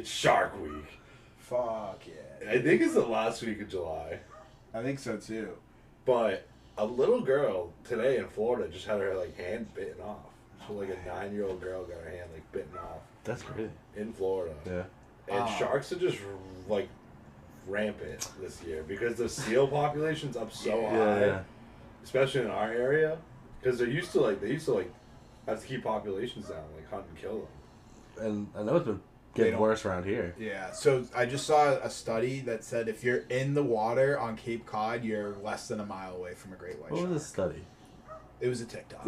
It's Shark Week. Fuck yeah. I think it's the last week of July. I think so too. But a little girl today in Florida just had her like hand bitten off. So like a 9-year-old girl got her hand like bitten off. That's crazy. In Florida. Yeah. And sharks are just like rampant this year because the seal population's up so high, especially in our area. Because they used to have to keep populations down, like hunt and kill them. And I know it's been getting worse around here. Yeah, so I just saw a study that said if you're in the water on Cape Cod, you're less than a mile away from a great white shark. What was the study? It was a TikTok.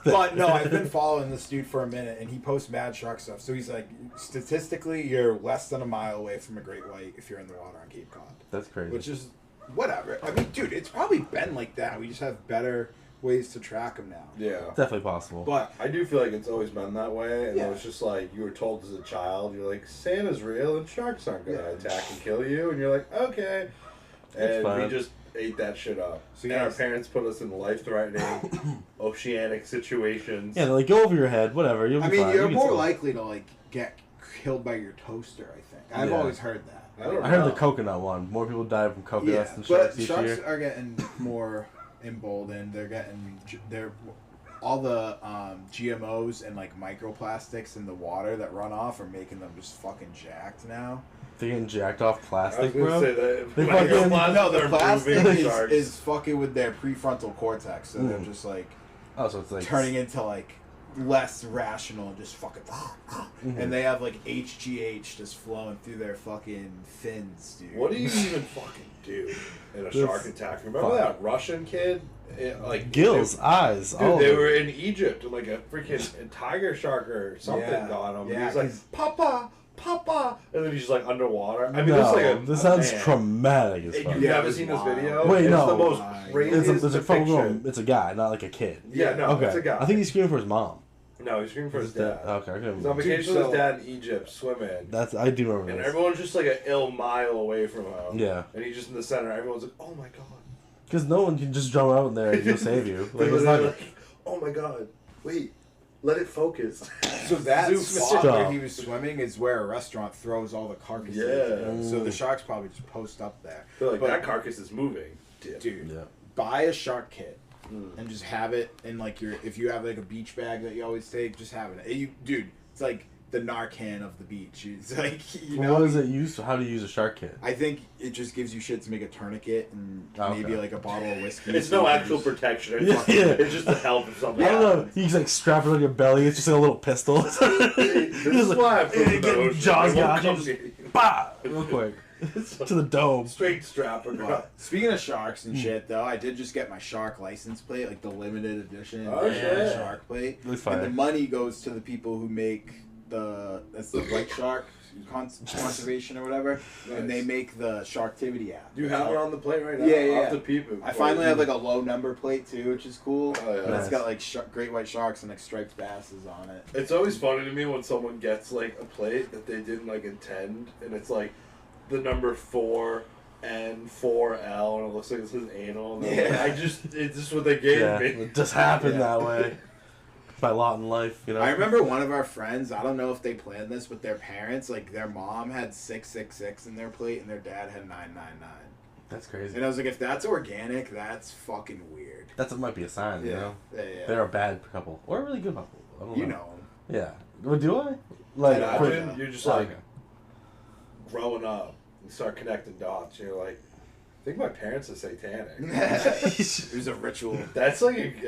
But no, I've been following this dude for a minute, and he posts mad shark stuff. So he's like, statistically, you're less than a mile away from a great white if you're in the water on Cape Cod. That's crazy. Which is, whatever. I mean, dude, it's probably been like that. We just have better ways to track them now. Yeah. Definitely possible. But I do feel like it's always been that way, and it was just like, you were told as a child, you're like, Santa's real, and sharks aren't going to attack and kill you, and you're like, okay. And we just ate that shit up. So, and our parents put us in life-threatening, oceanic situations. Yeah, they're like, go over your head, whatever. You'll be fine. You're more likely to like get killed by your toaster. I think I've always heard that. I heard the coconut one. More people die from coconuts than sharks each year. Sharks are getting more emboldened. They're all the GMOs and like microplastics in the water that run off are making them just fucking jacked now. They're getting jacked off plastic, bro. Say that they fucking, no, the plastic is fucking with their prefrontal cortex, so they're just like, so it's like turning into like less rational and just fucking, and they have like HGH just flowing through their fucking fins, dude. What do you even fucking do in a shark attack? Remember that Russian kid? Like gills, eyes. Dude, they were in Egypt, like a freaking tiger shark or something got him. Yeah, he was like, Papa. And then he's just like underwater. I mean, this sounds traumatic as fuck. You haven't seen this video? Wait, it's no. The most craziest depiction. It's a guy, not like a kid. Yeah, no, okay. It's a guy. I think he's screaming for his mom. No, he's screaming for his dad. Okay, he's on vacation with his dad in Egypt, swimming. I do remember. And everyone's just like an ill mile away from him. Yeah. And he's just in the center. Everyone's like, "Oh my god." Because no one can just jump out in there and he'll save you. Like, it's not like, "Oh my god, wait." Let it focus. So that spot where he was swimming is where a restaurant throws all the carcasses. Yeah. So the sharks probably just post up there. They're like, that carcass is moving. Dude, buy a shark kit and just have it in like if you have like a beach bag that you always take, just have it. Dude, it's like the Narcan of the beach. It's like, what is it used? How do you use a shark kit? I think it just gives you shit to make a tourniquet and maybe like a bottle of whiskey. It's no actual protection. It's just to help if something. I don't know. You just like strap it on your belly. It's just like a little pistol. This is why I put it in the ocean. Jaws got you. Just bah! Real quick. To the dome. Straight strap across. Speaking of sharks and shit, though, I did just get my shark license plate, like the limited edition shark plate. And the money goes to the people who make that's the white shark conservation or whatever, and they make the Sharktivity app. Do you have it on the plate right now? Yeah. I'll have to peep it. I finally have like a low number plate too, which is cool. Oh, yeah. And it's got like great white sharks and like striped basses on it. It's always funny to me when someone gets like a plate that they didn't like intend, and it's like the number 4 and 4L, and it looks like it says anal. And like, it's just what they gave me. It just happened that way. My lot in life, you know. I remember one of our friends, I don't know if they planned this with their parents, like their mom had 666 in their plate and their dad had 999. That's crazy. And I was like, if that's organic, that's fucking weird. That might be a sign, you know? Yeah. They're a bad couple. Or a really good couple. I don't know. You know them. Yeah. Well, do I? Like, you're just like growing up, you start connecting dots, and you're like, I think my parents are satanic. It was a ritual. That's like,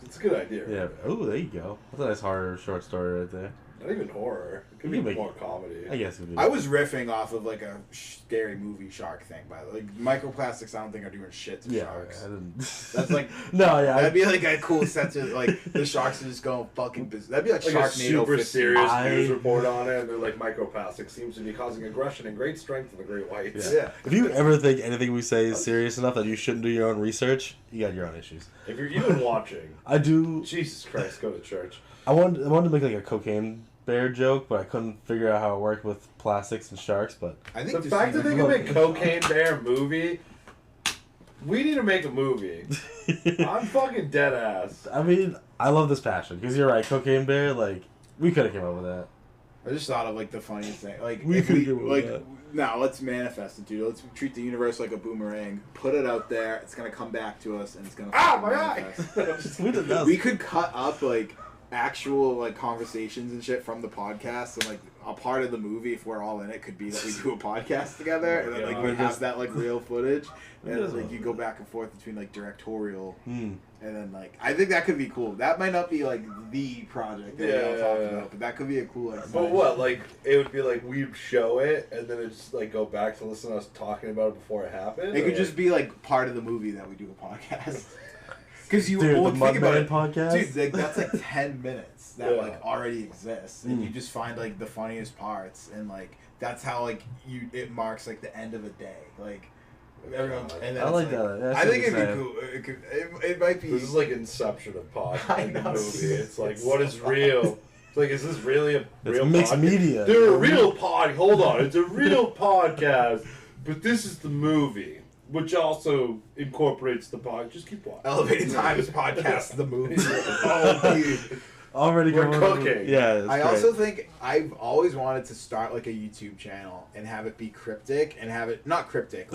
that's a good idea. Right? Yeah. Oh, there you go. That's a nice horror short story right there. Not even horror. It could be more comedy. I guess it would be. I was riffing off of like a scary movie shark thing, by the way. Like microplastics, I don't think are doing shit to sharks. I didn't. That's like that'd be like a cool sense of like the sharks are just going fucking business. That'd be like Sharknado. A super serious news report on it, and they're like, microplastics seems to be causing aggression and great strength in the great whites. Yeah. If you ever think anything we say is serious enough that you shouldn't do your own research, you got your own issues. If you're even watching, I do. Jesus Christ, go to church. I wanted to make like a cocaine bear joke, but I couldn't figure out how it worked with plastics and sharks. But I think the fact that they can make Cocaine Bear movie, we need to make a movie. I'm fucking dead ass. I mean, I love this passion because you're right. Cocaine Bear, like we could have came up with that. I just thought of like the funniest thing. Like we could do like that. Now let's manifest it, dude. Let's treat the universe like a boomerang. Put it out there. It's gonna come back to us, and it's gonna. My eye! We could cut up like actual like conversations and shit from the podcast, and like a part of the movie, if we're all in it, could be that we do a podcast together, and then like we have that like real footage, and like you go back and forth between like directorial, and then like I think that could be cool. That might not be like the project that we're all talking about, but that could be a cool. Like, but what? Like it would be like we'd show it, and then it's like go back to listen to us talking about it before it happened. It could just be like part of the movie that we do a podcast. Because you think about it, podcast? Dude, like, that's like 10 minutes that like already exists, and you just find like the funniest parts, and like that's how like it marks like the end of a day, like everyone. And then I like that. That's I think it'd be cool. It might be. This is like Inception of podcast. The movie. It's like what is real. It's like, is this really a real mixed podcast? media? They're a real hold on, it's a real podcast, but this is the movie. Which also incorporates the podcast. Just keep watching. Elevated Times podcast, the movie. Oh, dude. Already we're cooking. Yeah, I also think I've always wanted to start like a YouTube channel and have it be cryptic and have it not cryptic,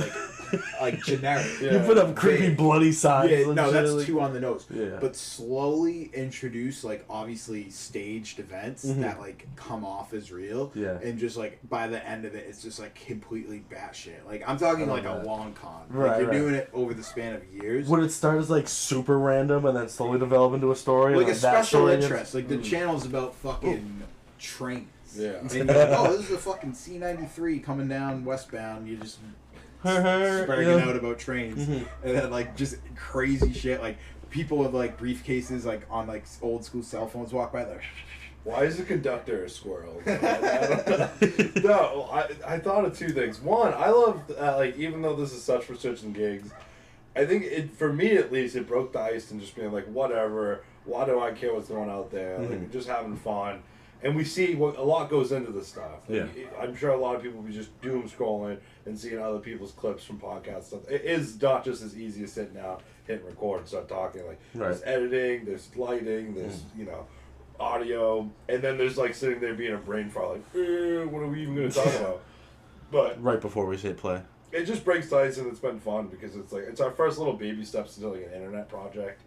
like generic. Yeah. You put up creepy bloody signs. Yeah, no, that's too on the nose. Yeah. But slowly introduce like obviously staged events that like come off as real. Yeah. And just like by the end of it, it's just like completely batshit. Like I'm talking like a long con. Right. Like you're doing it over the span of years. Would it start as like super random and then slowly develop into a story? Like a special interest. Gets... Like the channel's about fucking trains. Yeah. And you're like, oh, this is a fucking C93 coming down westbound. You just spreading out about trains. And then like just crazy shit. Like people with like briefcases like on like old school cell phones walk by there. Why is the conductor a squirrel? No, I thought of two things. One, I love like even though this is such for such and gigs, I think it for me at least it broke the ice and just being like whatever. Why do I care what's going out there? Like just having fun, and we see what a lot goes into this stuff. Like, I'm sure a lot of people will be just doom scrolling and seeing other people's clips from podcast stuff. It is not just as easy as sitting down, hitting record, and start talking. Like there's editing, there's lighting, there's audio, and then there's like sitting there being a brain fart, like what are we even going to talk about? But right before we hit play, it just breaks the ice, and it's been fun because it's like it's our first little baby steps into like an internet project.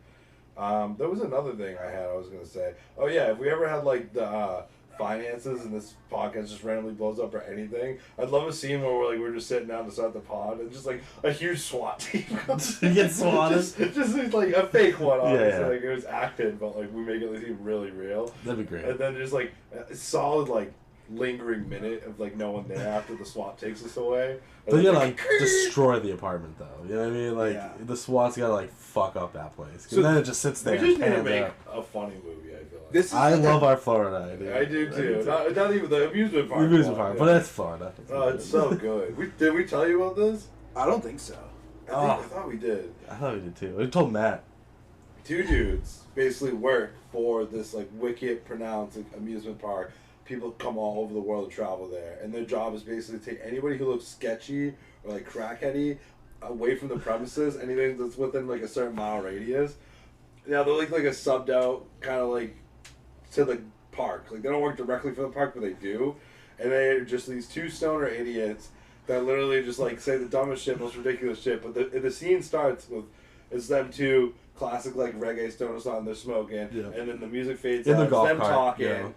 There was another thing I was going to say. Oh yeah, if we ever had like the finances and this podcast just randomly blows up or anything, I'd love a scene where we're just sitting down to start the pod and just like a huge SWAT team comes. You get swatted? just like a fake one, obviously. Yeah. Like it was acted, but like we make it seem really real. That'd be great. And then just like a solid like lingering minute of like no one there after the SWAT takes us away. But you gotta like destroy the apartment though. You know what I mean? Like the SWAT's gotta like fuck up that place. So then it just sits there. We just need to make a funny movie. I feel like. I love our Florida idea. I do too. Not even the amusement park. The amusement park, but that's Florida. Oh, it's so good. Did we tell you about this? I don't think so. I thought we did. I thought we did too. We told Matt. Two dudes basically work for this like wicked pronounced amusement park. People come all over the world to travel there, and their job is basically to take anybody who looks sketchy or like crackheady away from the premises, anything that's within like a certain mile radius. Now they're like a subbed out kind of like to the park. Like they don't work directly for the park, but they do, and they're just these two stoner idiots that literally just like say the dumbest shit, most ridiculous shit. But the scene starts with it's them two classic like reggae stoner song, they're smoking, and then the music fades out. It's them talking. Yeah.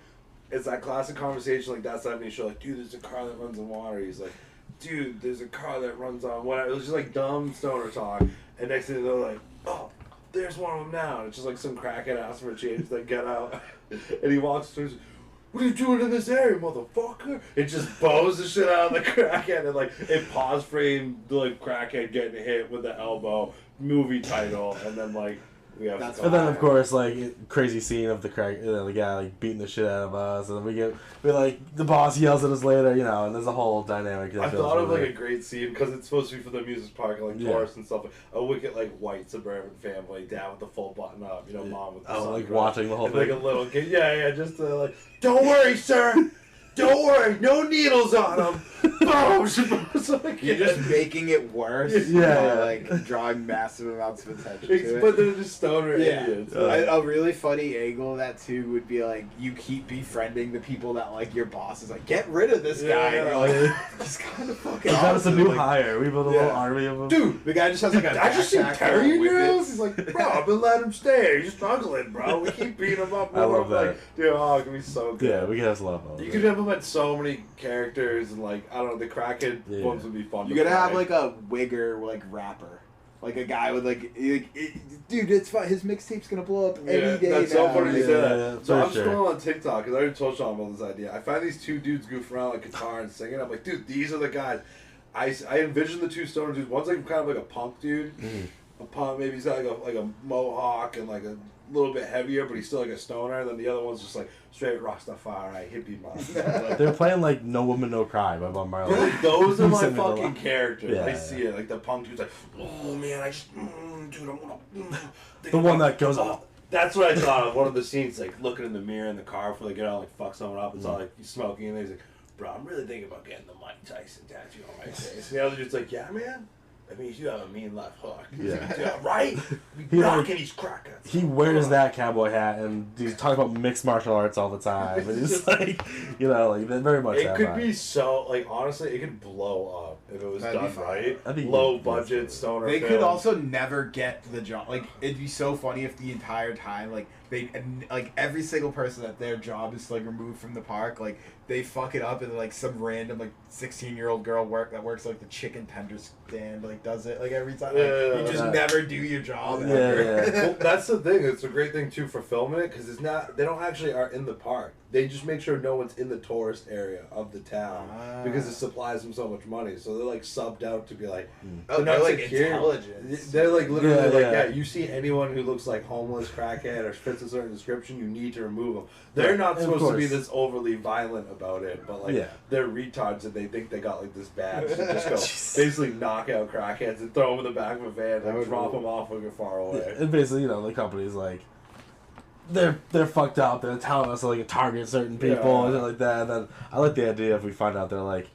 It's that classic conversation, like that 70s show, like, dude, there's a car that runs on water. He's like, dude, there's a car that runs on whatever. It was just like dumb stoner talk. And next thing they're like, oh, there's one of them now. And it's just like some crackhead asking for a change, they get out. And he walks through, what are you doing in this area, motherfucker? It just bows the shit out of the crackhead. And like, it pause frame the like crackhead getting hit with the elbow, movie title, and then like, and then of course like crazy scene of the guy like beating the shit out of us, and then we like the boss yells at us later, and there's a whole dynamic. I thought of like a great scene because it's supposed to be for the amusement park, like tourists and stuff. A wicked like white suburban family, dad with the full button up, mom with the like watching the whole thing, like a little kid, just like, don't worry, sir. Don't worry, no needles on him. You're just making it worse. Yeah. Like drawing massive amounts of attention to it. But they're just stoner idiots. A really funny angle of that too would be like you keep befriending the people that like your boss is like, get rid of this guy. And you're like, he's kind of fucking. That was a new hire. We built a little army of them. Dude, the guy just has like a. I just see Terry in your house. He's like, bro, I've been letting him stay. He's struggling, bro. We keep beating him up. I love that. Like, dude, it can be so good. Yeah, we can have a lot of You could implement so many characters and like I don't know, the crackhead ones would be fun. You gotta have like a wigger like rapper. Like a guy with like dude, it's fine. His mixtape's gonna blow up any day. That's so funny you say that. Yeah, so I'm scrolling on TikTok because I already told Sean about this idea. I find these two dudes goofing around like guitar and singing. I'm like, dude, these are the guys. I envision the two stoner dudes. One's like kind of like a punk dude. A punk, maybe he's got like a mohawk and like a little bit heavier, but he's still like a stoner. And then the other one's just like straight Rastafari hippie monster. They're playing like "No Woman No Cry" by Bob Marley. Like, those are my fucking characters. Yeah, I see it. Like the punk dude's like, oh man, I just, dude, I'm gonna. The one that goes off. That's what I thought of. One of the scenes, like looking in the mirror in the car before they get out, like fuck someone up. It's all like he's smoking, and he's like, bro, I'm really thinking about getting the Mike Tyson tattoo on my face. And the other dude's like, yeah, man. That means you have a mean left hook. Yeah, right? He rocking these crackers. He wears that cowboy hat and he's talking about mixed martial arts all the time. And he's like, you know, like very much. It could be so, like, honestly, it could blow up if it was done right. Low budget stoner. They could also never get the job. Like, it'd be so funny if the entire time, like, they, like, every single person that their job is, like, removed from the park, like, they fuck it up and, like, some random, like, 16-year-old girl that works, like, the chicken tender stand, like, does it, like, every time. Like, you just never do your job ever. Yeah. Well, that's the thing. It's a great thing, too, for filming it, because it's not, they don't actually are in the park. They just make sure no one's in the tourist area of the town because it supplies them so much money. So they're like subbed out to be like, they're like intelligence. They're like literally you see anyone who looks like homeless, crackhead, or fits a certain description, you need to remove them. They're not supposed to be this overly violent about it, but like they're retards and they think they got like this bad. So just go basically knock out crackheads and throw them in the back of a van and drop them off like far away. And basically, you know, the company's like, they're fucked up. They're telling us to like target certain people and shit like that. And then I like the idea if we find out they're like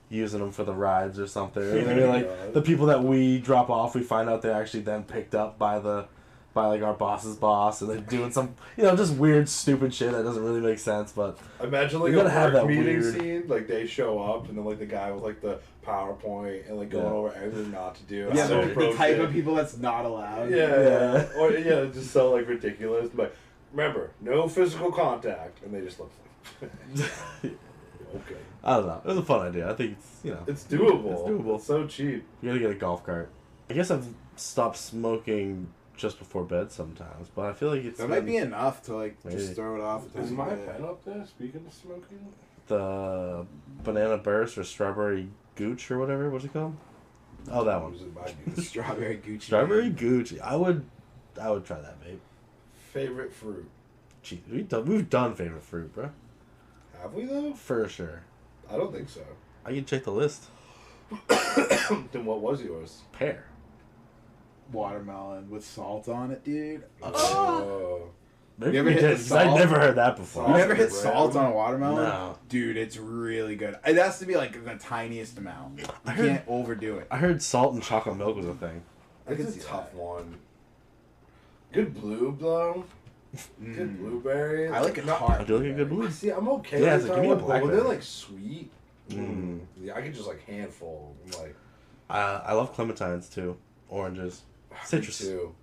using them for the rides or something. And then like the people that we drop off, we find out they're actually then picked up by like our boss's boss, and they're doing some, you know, just weird, stupid shit that doesn't really make sense. But imagine like a work meeting scene, like they show up, and then like the guy with like the PowerPoint and like going over everything not to do. Yeah, the type of people that's not allowed. Yeah. Or just so like ridiculous. But remember, no physical contact, and they just look like. Okay. I don't know. It was a fun idea. I think it's, you know, it's doable. It's doable. It's so cheap. You gotta get a golf cart. I guess I've stopped smoking just before bed sometimes, but I feel like it's... That might be enough to, like, just throw it off. Is my pen up there, speaking of smoking? The Banana Burst or Strawberry Gooch or whatever. What's it called? Oh, that one. Strawberry Gucci. Strawberry Gucci. I would try that, babe. Favorite fruit? Gee, we've done favorite fruit, bro. Have we, though? For sure. I don't think so. I can check the list. Then what was yours? Pear. Watermelon with salt on it, dude. Maybe you ever hit salt? I never heard that before. You never hit salt on a watermelon? No. Dude, it's really good. It has to be like the tiniest amount. You can't overdo it. I heard salt and chocolate milk was a thing. It's a tough one. Good blue, though. Good blueberries. I like a tart. I do like a good blue. See, I'm okay. Yeah, it's like, give me a blackberry. When they're like sweet, yeah, I can just like handful. Like, I love clementines too. Oranges, citrus too.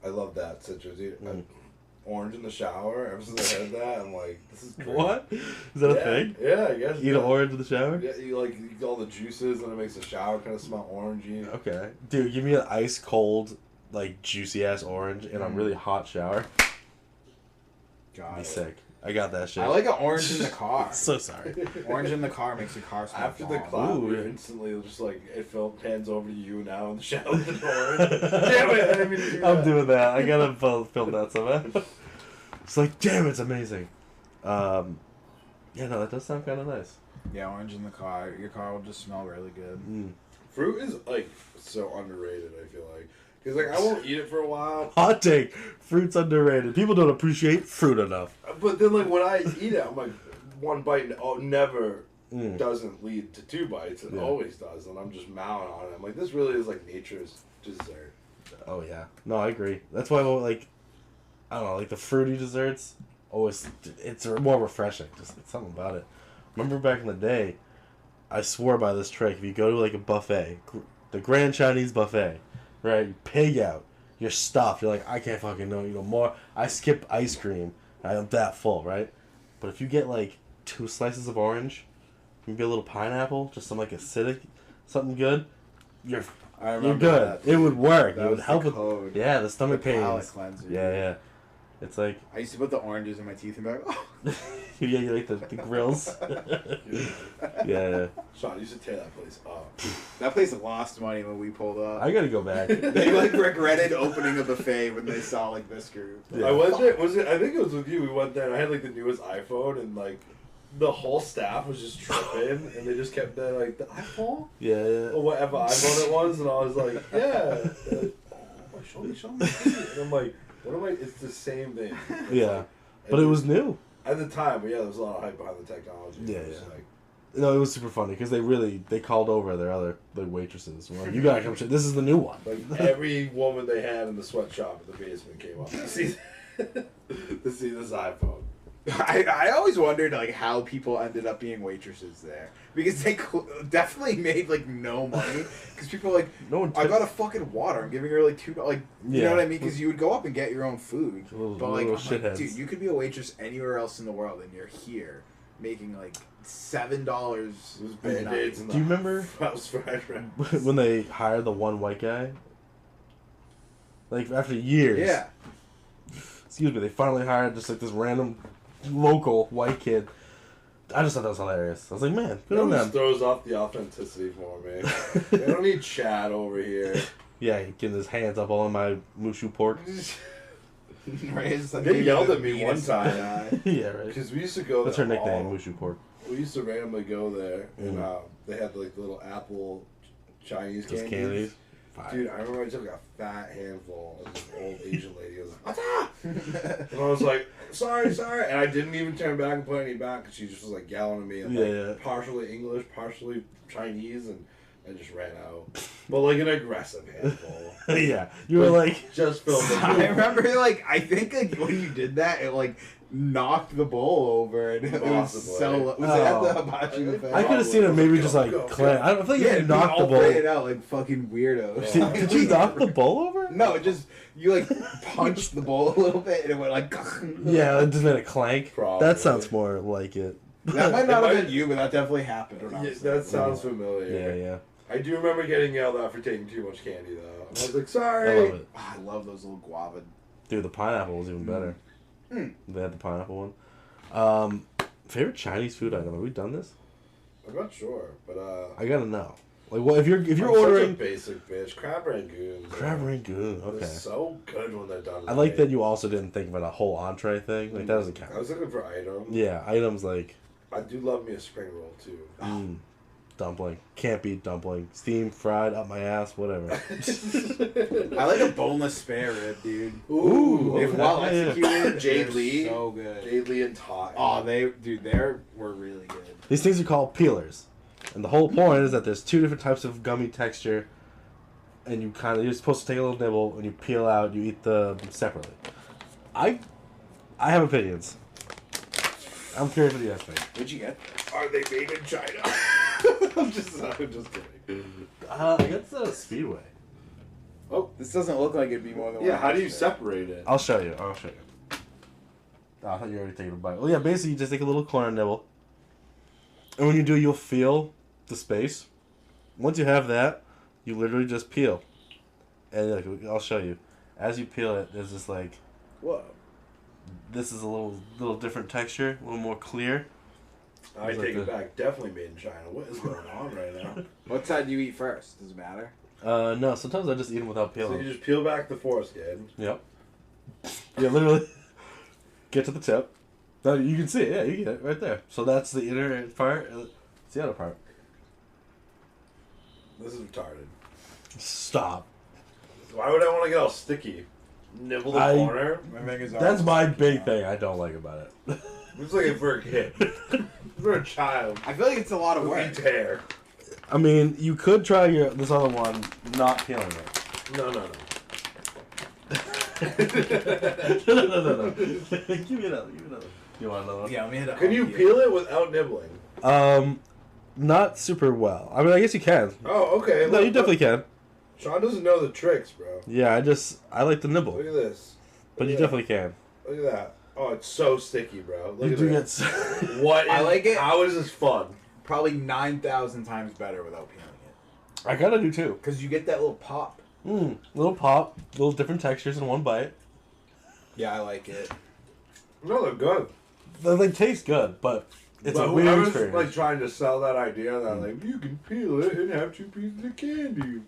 I love that citrus. Orange in the shower. Ever since I heard that, I'm like, this is great. What? Is that a thing? Yeah, I guess. Eat an orange in the shower? Yeah, you get all the juices, and it makes the shower kind of smell orangey. Okay, dude, give me an ice cold, like juicy ass orange in a really hot shower. Be sick. I got that shit. I like an orange in the car. So sorry. Orange in the car makes your car smell. After the clap, you're instantly just like, it pans over to you now in the shower with an orange. Damn it, I didn't mean to do that. I'm doing that. I gotta film that somehow. It's like, damn, it's amazing. Yeah, no, that does sound kind of nice. Yeah, orange in the car. Your car will just smell really good. Fruit is like so underrated, I feel like. Because like I won't eat it for a while. Hot take. Fruit's underrated. People don't appreciate fruit enough. But then like when I eat it, I'm like one bite, never doesn't lead to 2 bites. It always does, and I'm just mowing on it. I'm like, this really is like nature's dessert. Oh yeah, no, I agree. That's why like, I don't know, like the fruity desserts always it's more refreshing. Just something about it. Remember back in the day, I swore by this trick. If you go to like a buffet, the Grand Chinese buffet, right, you pig out, you're stuffed. You're like, I can't fucking know, more. I skip ice cream. I'm that full, right? But if you get like 2 slices of orange, maybe a little pineapple, just some like acidic, something good, you're good. That, it would work. That it would help with the stomach pains. Yeah. It's like I used to put the oranges in my teeth and be like, oh. Yeah, you like the grills. yeah. Sean, you should tear that place up. That place lost money when we pulled up. I gotta go back. They like regretted opening a buffet when they saw like this group. Yeah. I went there. I think it was with you. We went there and I had like the newest iPhone and like the whole staff was just tripping and they just kept there like the iPhone. Yeah. Or whatever iPhone it was, and I was like, yeah. Like, show me. And I'm like, what am I? It's the same thing. Yeah, but it was new at the time. But yeah, there was a lot of hype behind the technology. Yeah. Like, no, it was super funny because they called over their other waitresses. Like, you gotta come. This is the new one. Like every woman they had in the sweatshop in the basement came up to see this iPhone. I always wondered like how people ended up being waitresses there because they definitely made like no money because people were like I got a fucking water, I'm giving her like $2, like you know what I mean, because you would go up and get your own food, but like, dude, you could be a waitress anywhere else in the world and you're here making like $7. Do you remember when they hired the one white guy? Like after years. Yeah. Excuse me, they finally hired just like this random local white kid. I just thought that was hilarious. I was like, man, good on them. It throws off the authenticity for me. They don't need Chad over here. Yeah, getting his hands up all in my mushu pork. They yelled at me one time. Yeah, right. Because we used to go there. That's her nickname, mushu pork. We used to randomly go there, and they had like the little apple Chinese candies. Dude, I remember I took a fat handful of this old Asian lady. I was like, what's up? And I was like, sorry. And I didn't even turn back and put any back because she just was like yelling at me. And, like, partially English, partially Chinese, and I just ran out. But like an aggressive handful. Yeah. You were like just filming. I remember like, I think like when you did that, it like knocked the bowl over and it was so... Was it at the hibachi buffet? I could have seen it maybe just like clang. I don't think you knocked the bowl. It out like fucking weirdos. Did you knock the bowl over? No, it just... You like punched the bowl a little bit and it went like... Yeah, it just made a clank. Probably. That sounds more like it. That might not have been you, but that definitely happened. Yeah, that sounds familiar. Yeah. I do remember getting yelled at for taking too much candy though. I was like, sorry. I love it. I love those little guava. Dude, the pineapple was even better. They had the pineapple one. Favorite Chinese food item? Have we done this? I'm not sure, but I gotta know. Like, well, if you're I'm ordering such a basic bitch, crab rangoon. Crab rangoon, okay. They're so good when they're done. I like that you also didn't think about a whole entree thing. Like that doesn't count. I was looking for items. Yeah, items like. I do love me a spring roll too. Dumpling. Can't beat dumpling. Steamed, fried, up my ass, whatever. I like a boneless spare rib, dude. Ooh. If well executed, Jade Lee. So good. Jade Lee and Todd. Oh, they were really good. These things are called peelers. And the whole point is that there's 2 different types of gummy texture. And you're supposed to take a little nibble, and you peel out, you eat them separately. I have opinions. I'm curious what you guys think. What'd you get? Are they made in China? I'm just kidding. I guess Speedway. Oh, this doesn't look like it'd be more than one. Yeah, how do you separate it? I'll show you. Oh, I thought you were already taking a bite. Well, yeah, basically you just take a little corner nibble. And when you do, you'll feel the space. Once you have that, you literally just peel. And look, I'll show you. As you peel it, there's this like... Whoa. This is a little different texture, a little more clear. I take it back. Definitely made in China. What is going on right now? What side do you eat first? Does it matter? No, sometimes I just eat them without peeling. So you just peel back the foreskin. Yep. Yeah, literally. Get to the tip. No, you can see it. Yeah, you get it right there. So that's the inner part. It's the other part. This is retarded. Stop. Why would I want to get all sticky? Nibble the corner? That's my big thing I don't like about it. It's like for a kid. For a child. I feel like it's a lot of work. Hair. I mean, you could try this other one, not peeling it. No. No. Give me another. You want another one? Yeah, let me hit it. Can you peel it without nibbling? Not super well. I mean, I guess you can. Oh, okay. No, you definitely can. Sean doesn't know the tricks, bro. Yeah, I like the nibble. Look at this. But you definitely can. Look at that. Oh, it's so sticky, bro. Look you at do this. get. What? I like it. How is this fun? Probably 9,000 times better without peeling it. I gotta do too. Because you get that little pop. Little pop, little different textures in one bite. Yeah, I like it. No, they're good. They taste good, but it's but a weird whoever's experience. like trying to sell that idea that like you can peel it and have 2 pieces of candy.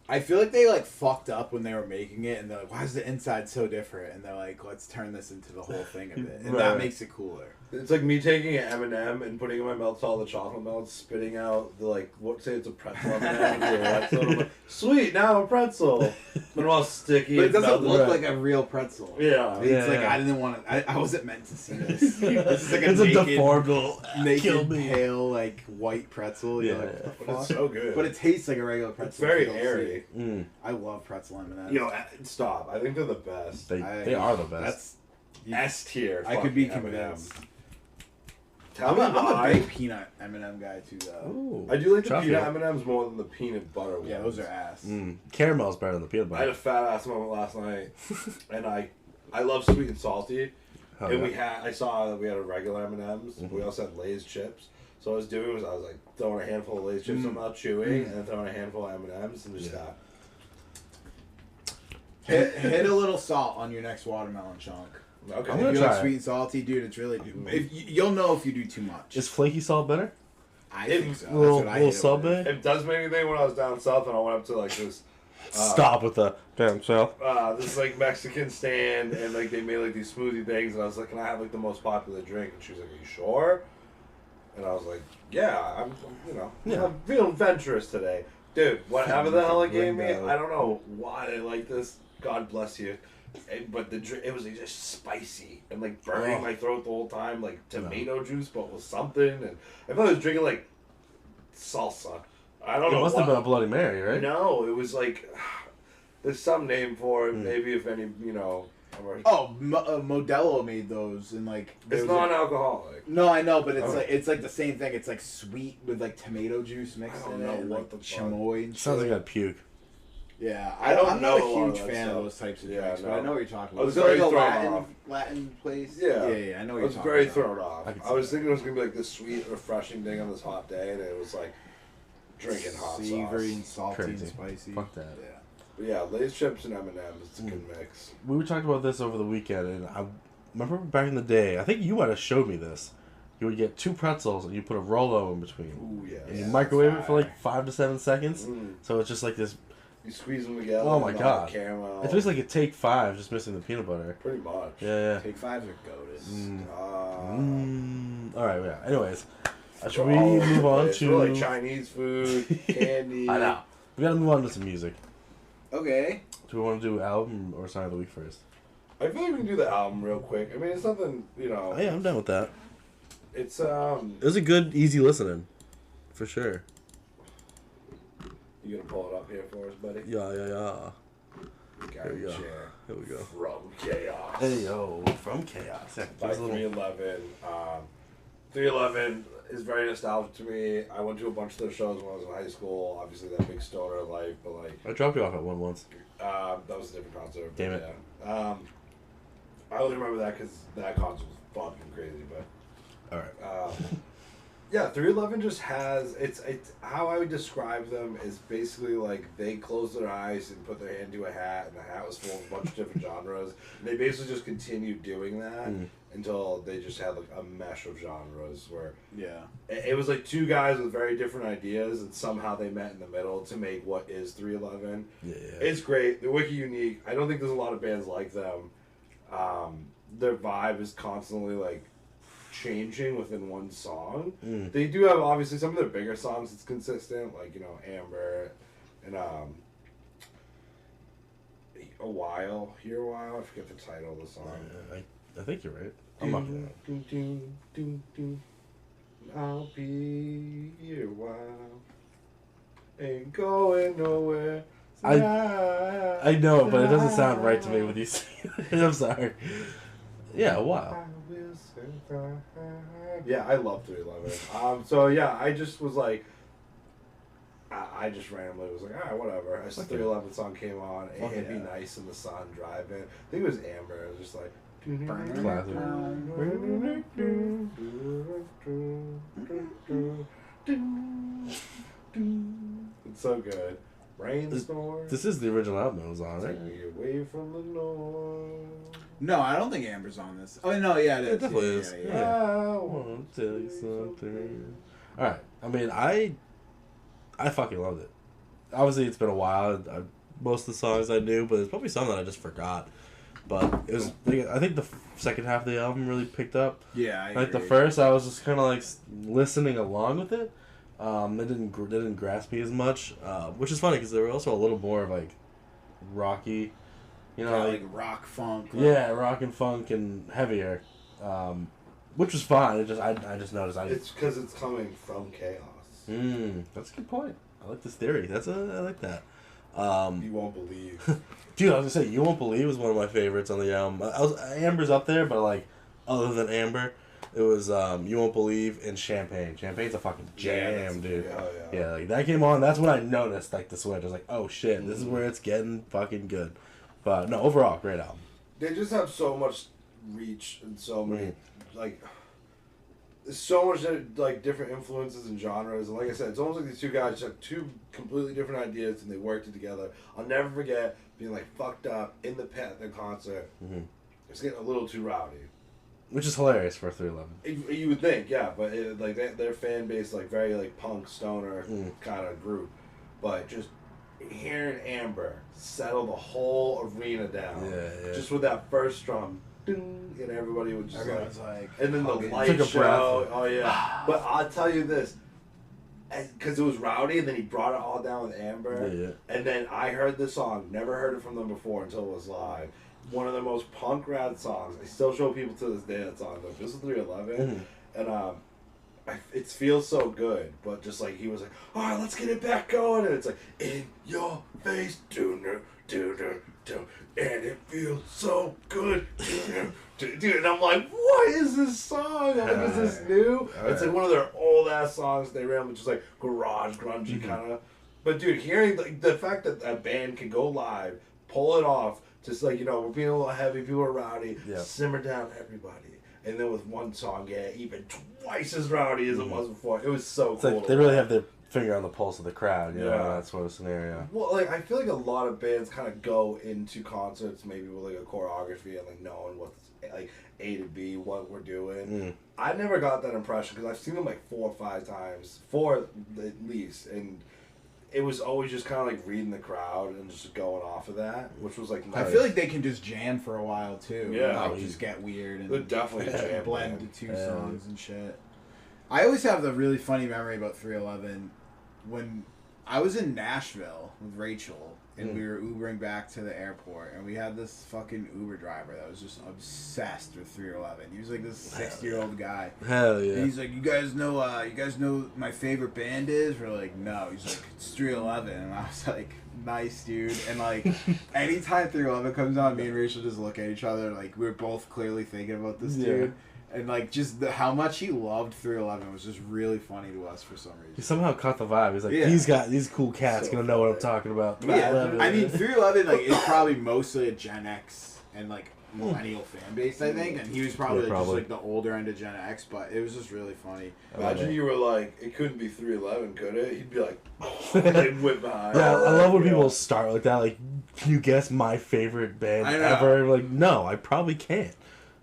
I feel like they like fucked up when they were making it, and they're like, "Why is the inside so different?" And they're like, "Let's turn this into the whole thing of it," and that makes it cooler. It's like me taking an M&M and putting it in my mouth, all the chocolate melts, spitting out the say it's a pretzel M&M. Sweet, now I'm a pretzel. But all sticky. But it doesn't look like a real pretzel. Yeah. It's like I didn't want to. I wasn't meant to see this. This is like it's a deformed, naked, pale, like white pretzel. Yeah, but it's so good. But it tastes like a regular pretzel. It's very airy. I love pretzel M&Ms. Yo, stop! I think they're the best. They are the best. That's S tier. I could be convinced. I'm a big peanut M&M guy too, though. Ooh, I do like the peanut M&Ms more than the peanut butter ones. Yeah, those are ass. Caramel's better than the peanut I butter. had a fat ass moment last night, and I love sweet and salty. I saw that we had a regular M&Ms. We also had Lay's chips. So what I was doing was I was like throwing a handful of Lay's chips, I'm not chewing, and then throwing a handful of M&Ms, and just that. Hit a little salt on your next watermelon chunk. Okay. If you like sweet and salty, dude, it's really. You'll know if you do too much. Is flaky salt better? I think so. Little sub it. It does make me think when I was down south and I went up to like this. Stop with the damn south. This like Mexican stand, and like they made like these smoothie things, and I was like, "Can I have like the most popular drink?" And she was like, "Are you sure?" And I was like, "Yeah, I'm I'm feeling adventurous today, dude. Whatever the hell it gave me, I don't know why they like this. God bless you." But the drink, it was like, just spicy and like burning my throat the whole time, like tomato juice, but with something. And I thought I was drinking like salsa. I don't know. It must have been a Bloody Mary, right? No, it was like there's some name for it. Maybe if any, Modelo made those, and like it's non-alcoholic. No, I know, but it's like the same thing. It's like sweet with like tomato juice mixed in it. I don't know what the chamoy and shit. Sounds like I'd puke. Yeah, I'm not a huge fan of those types of drinks, but I know what you're talking about. I was very like thrown off. Latin place? Yeah, I know what you're talking about. I was very thrown off. I was thinking it was going to be like this sweet, refreshing thing on this hot day, and it was like drinking hot sauce. Savory and salty and spicy. Fuck that. Yeah. But yeah, Lay's chips and M&M's, it's a good mix. We were talking about this over the weekend, and I remember back in the day, I think you might have showed me this. You would get 2 pretzels, and you put a Rolo in between. Ooh, yeah. And you microwave it for like 5 to 7 seconds, so it's just like this. You squeeze them together. Oh my god! Caramel. It's basically like a take 5, just missing the peanut butter. Pretty much. Yeah. Take 5s are goated. All right, yeah. Anyways, should we move on to like Chinese food, candy? I know. We gotta move on to some music. Okay. Do we want to do album or song of the week first? I feel like we can do the album real quick. I mean, it's nothing, Oh, yeah, I'm done with that. It's It was a good, easy listening, for sure. You gonna pull it up here for us, buddy? Yeah. Here we go. Here we go. From Chaos. Hey yo, from Chaos. Yeah, By 311. 311 is very nostalgic to me. I went to a bunch of their shows when I was in high school. Obviously, that big stoner life, but like I dropped you off at one once. that was a different concert. Damn it. Yeah. I only remember that because that concert was fucking crazy. But all right. Yeah, 311 just has it's how I would describe them is basically like they closed their eyes and put their hand to a hat, and the hat was full of a bunch of different genres. And they basically just continued doing that until they just had like a mesh of genres where it was like 2 guys with very different ideas, and somehow they met in the middle to make what is 311. Yeah. It's great. They're wiki unique. I don't think there's a lot of bands like them. Their vibe is constantly like changing within one song. They do have obviously some of their bigger songs it's consistent, like Amber and Here a while I forget the title of the song. I think you're right. I'm up for that. I'll be here a while. Ain't going nowhere. I know it, but it doesn't sound right to me with you singing it. I'm sorry. Yeah, wow. Yeah, I love 311. So yeah, I just was like, I just randomly was like, alright, whatever. As the 311 song came on, it'd be nice in the sun driving. I think it was Amber. It was just like, classic. It's so good. Rainstorm. This is the original album it was on, right? Take me away from the north. No, I don't think Amber's on this. Oh no, yeah, it is. It definitely is. Yeah. I want to tell you something. All right. I mean, I fucking loved it. Obviously, it's been a while. Most of the songs I knew, but there's probably some that I just forgot. But it was. I think the second half of the album really picked up. Yeah, I like agree. the first, I was just kind of like listening along with it. They didn't grasp me as much, which is funny because they were also a little more like rocky, you know, like rock funk. Yeah, rock and funk and heavier, which was fine. It just I just noticed It's because it's coming from chaos. That's a good point. I like this theory. I like that. You won't believe. Dude, I was gonna say You Won't Believe was one of my favorites on the album. Amber's up there, but like other than Amber. It was You Won't Believe and Champagne. Champagne's a fucking jam, dude. Yeah, like that came on. That's when I noticed like the switch. I was like, oh shit, this is where it's getting fucking good. But no, overall, great album. They just have so much reach and so many like so much like different influences and genres. And like I said, it's almost like these two guys just have two completely different ideas and they worked it together. I'll never forget being like fucked up in the pit at the concert. It's getting a little too rowdy. Which is hilarious for 311. You would think, yeah, but their fan base like very like punk stoner kind of group, but just hearing Amber settle the whole arena down, just with that first drum, ding, and everybody would just like, and then the light show, oh yeah. But I'll tell you this, because it was rowdy, and then he brought it all down with Amber, and then I heard the song, never heard it from them before until it was live. One of the most punk rad songs. I still show people to this day that song. Like, this is 311, and it feels so good. But just like he was like, all right, let's get it back going, and it's like in your face, do, and it feels so good, dude. And I'm like, what is this song? I'm like, is this new? It's like one of their old ass songs they ran, which is like garage grungy kind of. But dude, hearing the fact that a band can go live, pull it off. Just like, you know, we're being a little heavy, people are rowdy, simmer down everybody. And then with one song, even twice as rowdy as it was before. It was so cool. Like they really have their finger on the pulse of the crowd, you know, that sort of scenario. Well, like, I feel like a lot of bands kind of go into concerts maybe with, like, a choreography and, like, knowing what's, like, A to B, what we're doing. I never got that impression because I've seen them, like, 4 or 5 times, 4 at least, and it was always just kind of like reading the crowd and just going off of that, which was like nice. I feel like they can just jam for a while too. Yeah, like, just get weird and they're definitely jam blend the two songs and shit. I always have the really funny memory about 311 when I was in Nashville with Rachel and we were Ubering back to the airport and we had this fucking Uber driver that was just obsessed with 311. He was like this 60-year-old guy. Hell yeah. And he's like, you guys know my favorite band is? We're like, no. He's like, it's 311. And I was like, nice, dude. And like, anytime 311 comes on, me and Rachel just look at each other like we're both clearly thinking about this dude. And like just how much he loved 311 was just really funny to us for some reason. He somehow caught the vibe. He's like, these cool cats gonna know what I'm talking about. Yeah, I mean 311 like is probably mostly a Gen X and like millennial fan base, I think, and he was probably just like the older end of Gen X, but it was just really funny. Imagine you were like, it couldn't be 311, could it? He'd be like, they'd whip behind. Yeah, I love when people start like that. Like, can you guess my favorite band ever? Like, no, I probably can't.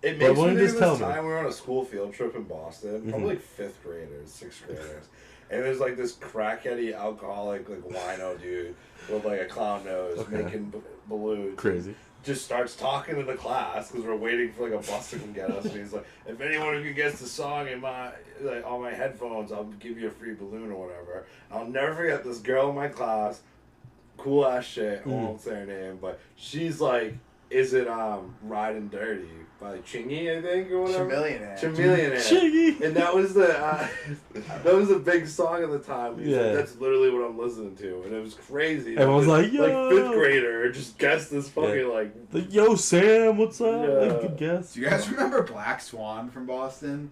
It makes me think of this time we were on a school field trip in Boston, probably like 5th graders, 6th graders, and there's like this crackheady alcoholic like wino dude with like a clown nose making balloons. Crazy. Just starts talking to the class because we're waiting for like a bus to come get us, and he's like, if anyone who can guess the song in my like on my headphones, I'll give you a free balloon or whatever. I'll never forget this girl in my class, cool ass shit. I won't say her name, but she's like Is it Riding Dirty by Chingy, I think, or whatever? Chameleonaire. Chingy. And that was the big song at the time. He's like, that's literally what I'm listening to, and it was crazy. Everyone's like, yo, like fifth grader just guessed this fucking like yo Sam, what's up? Yeah. Like, good guess. Do you guys remember Black Swan from Boston?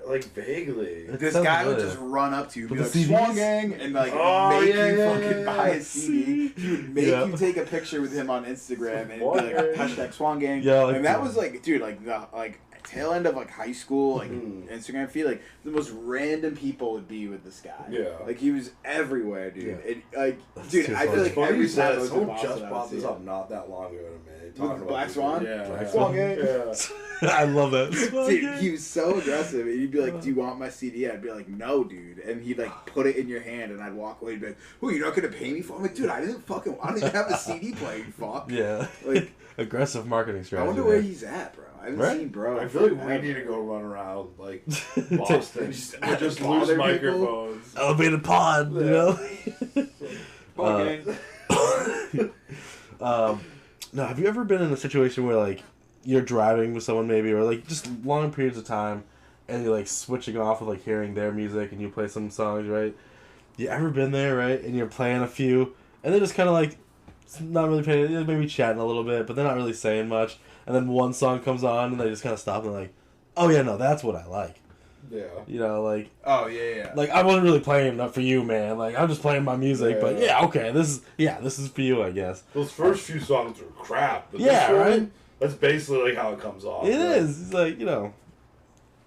Like vaguely. This guy would just run up to you, be like, CDs? Swan Gang, and like make you fucking buy a CD. He would make you take a picture with him on Instagram and be like, hashtag Swan Gang. Yeah, like and that was like, dude, like the tail end of like high school, like Instagram feed, like the most random people would be with this guy. Yeah. Like he was everywhere, dude. Yeah. And, like, That's dude, too I feel funny. like every time I was in someone Boston, just I would brought see this it. up not that long ago to me. With Black Swan? Yeah. Black Swan Gang? Yeah. I love that. Swan Dude, Gang. he was so aggressive, and he'd be like, "Do you want my CD?" I'd be like, "No, dude." And he'd like put it in your hand, and I'd walk away and be like, "Oh, you're not gonna pay me for it?" I'm like, "Dude, I don't even have a CD player, you fuck." Yeah. Like, aggressive marketing strategy. I wonder where he's at, bro. I haven't seen bro. I feel like we need to go run around like Boston, just lose bother microphones. Elevated pod, you know. No, have you ever been in a situation where like you're driving with someone maybe, or like just long periods of time, and you're like switching off with like hearing their music, and you play some songs, right? You ever been there, right? And you're playing a few, and they're just kind of like not really paying, maybe chatting a little bit, but they're not really saying much. And then one song comes on, and they just kind of stop and like, oh yeah, no, that's what I like. Yeah. You know, like. Oh yeah. Like I wasn't really playing that for you, man. Like I'm just playing my music, but yeah, okay, this is for you, I guess. Those first few songs were crap. But Yeah, this one, right? That's basically like how it comes off. It is. It's like, you know,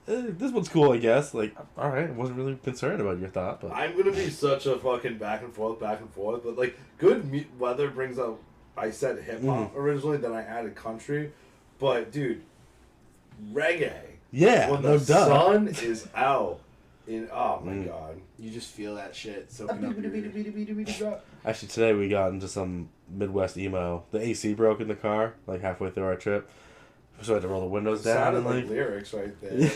this one's cool, I guess. Like, all right, I wasn't really concerned about your thought, but I'm gonna be such a fucking back and forth, but like good weather brings up. I said hip hop originally, then I added country, but dude, reggae. yeah, When no the doubt. sun is out, oh my god. You just feel that shit soaking up your... Actually, today we got into some Midwest emo. The AC broke in the car, like halfway through our trip, so I had to roll the windows down. Sounded And like lyrics right there.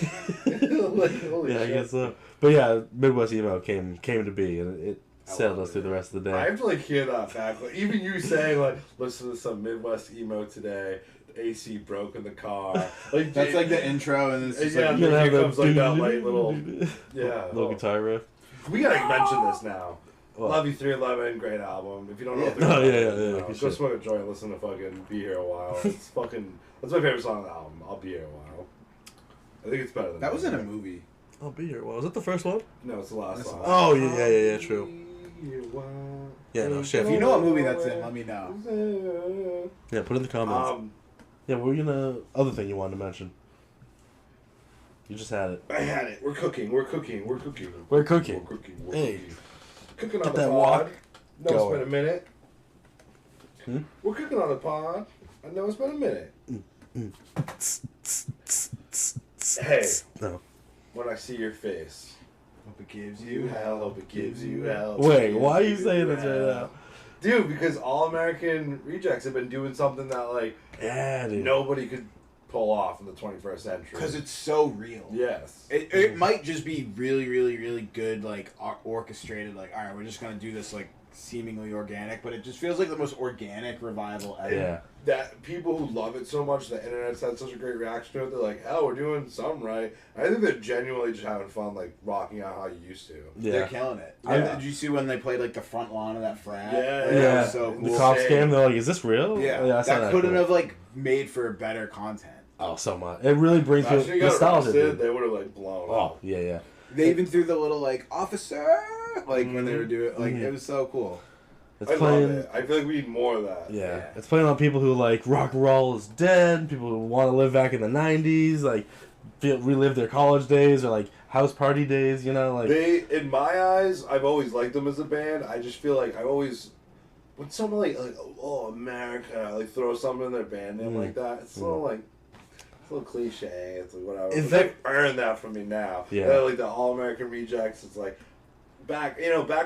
Like, holy yeah, shit. I guess so. But yeah, Midwest emo came to be, and it sailed us through the rest of the day. I have to like hear that back. Like, even you saying like, listen to some Midwest emo today. The AC broke in the car. Like That's like the intro, and it's just yeah, like... and here comes like that like little little guitar riff. We gotta mention this now. What? Love You 311, great album. If you don't know, Yeah. go smoke a joint, listen to fucking Be Here a While. It's fucking that's my favorite song on the album. I'll Be Here a While. I think it's better than That was in a movie. I'll be here. Well, was that the first one? No, it's the last song. Oh yeah, true. Yeah, no shit. If you know what movie that's in, let me know. Yeah, put it in the comments. Yeah, what were you gonna... Other thing you wanted to mention. You just had it. I had it. We're cooking. Hey. Cooking on Get the that pod. walk No, it's going. been a minute. We're cooking on the pod. I know it's been a minute. Hey. No. When I see your face. Hope it gives You hell, hope it gives you hell. Wait, why are you saying this right now? Dude, because All American Rejects have been doing something that, like, dude. nobody could pull off in the 21st century. Because it's so real. Yes. It might just be really, really, really good, like, orchestrated, like, alright, we're just gonna do this, like, seemingly organic, but it just feels like the most organic revival ever. Yeah. That people who love it so much, the internet's had such a great reaction to it, they're like, hell, we're doing something right. I think they're genuinely just having fun, like, rocking out how you used to. Yeah. They're killing it. Yeah. Did you see when they played, like, the front lawn of that frat? Yeah, Like, Yeah. that was so The cool. cops came, they're like, is this real? Yeah, I saw that couldn't cool. have, like, made for better content. Oh, so much. It really brings Imagine me you got nostalgia, arrested, dude. they would have, like, blown Oh, up. yeah. They even threw the little, like, officer, like, when they were doing it. Like, it was so cool. It's I playing... love it. I feel like we need more of that. Yeah. It's playing on people who like rock and roll is dead, people who want to live back in the 90s, like relive their college days or like house party days, you know, like They, in my eyes, I've always liked them as a band. I just feel like I always, when someone like oh America, like throw something in their band name like that, it's a little like, it's a little cliche. It's like whatever. In But fact- they've earned that from me now. Yeah. They're like the All American Rejects. It's like back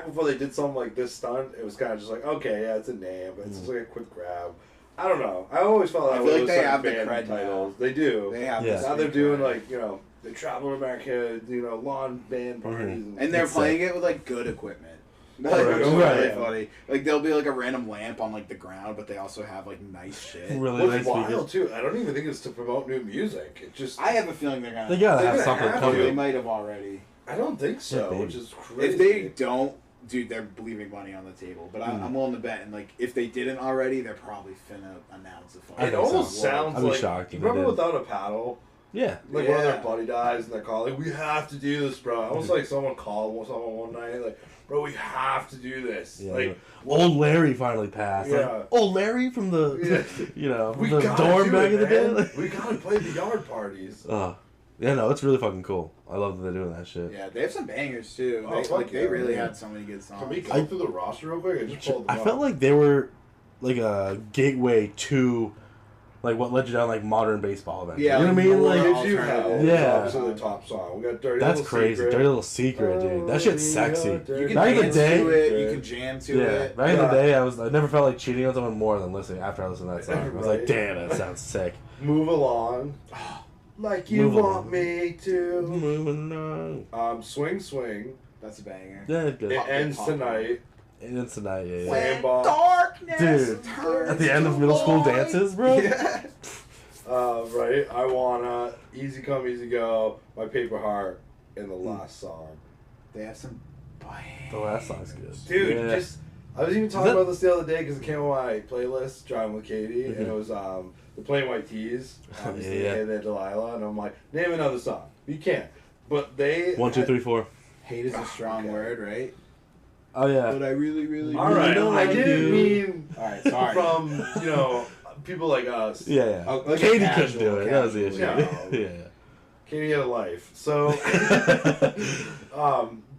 before they did something like this stunt, it was kind of just like okay, yeah, it's a name, but it's just like a quick grab. I don't know. I always felt I like feel like with they certain have the band cred now. titles. They do. They have Yeah. this Now they're big doing cred. they travel America, lawn band parties, And they're It's playing it with, like, good equipment. Really funny. Like there'll be like a random lamp on like the ground, but they also have like nice shit. Really nice wild too. I don't even think it's to promote new music. It just. I have a feeling they're gonna. They gotta have something coming. They might have already. I don't think so. Which is crazy. If they don't, dude, they're leaving money on the table. But I'm willing to bet, and like if they didn't already, they're probably finna announce it. It almost sounds like. Shocked remember Without a Paddle? Yeah. Like one of their buddy dies, and they're calling, we have to do this, bro. Almost like someone called someone one night, like, bro, we have to do this. Yeah. Like, old Larry finally passed. Yeah. Like, old Larry from the, you know, we the dorm back in the day. Like, we gotta play the yard parties. Yeah, no, it's really fucking cool. I love that they're doing that shit. Yeah, they have some bangers too. They really had so many good songs. Can we go through the roster real quick? I felt like they were like a gateway to like what led you down like modern baseball events. Yeah, you know what I mean? Like, you have obviously the top song. We got Dirty That's Little crazy. Secret. Dirty Little Secret, dude. That shit's sexy. You can back in the dance day, to it. You can jam to it. Back in the day, I never felt like cheating on someone more than listening after I listened to that song. I was like, damn, that sounds sick. Move Along. Like you want me to. Moving on. Swing Swing. That's a banger. Yeah, good. It Ends Tonight. It Ends Tonight, yeah. When darkness dude, at the end of middle school dances, bro. Yeah. Right. I Wanna, Easy Come, Easy Go, My Paper Heart, and the last song. They have some. The last song's good. Dude, I was even talking about this the other day because it came on my playlist, Driving with Katie, and it was the Plain White Tees, obviously, and then Delilah, and I'm like, name another song. You can't. But they. 1, 2, 3, 4. Hate is a strong word, right? Oh yeah. But I really. Alright, I didn't mean. Alright, sorry. From, people like us. Yeah. Oh, like Katie couldn't do it. That was the issue. No. Yeah. Katie had a life. So.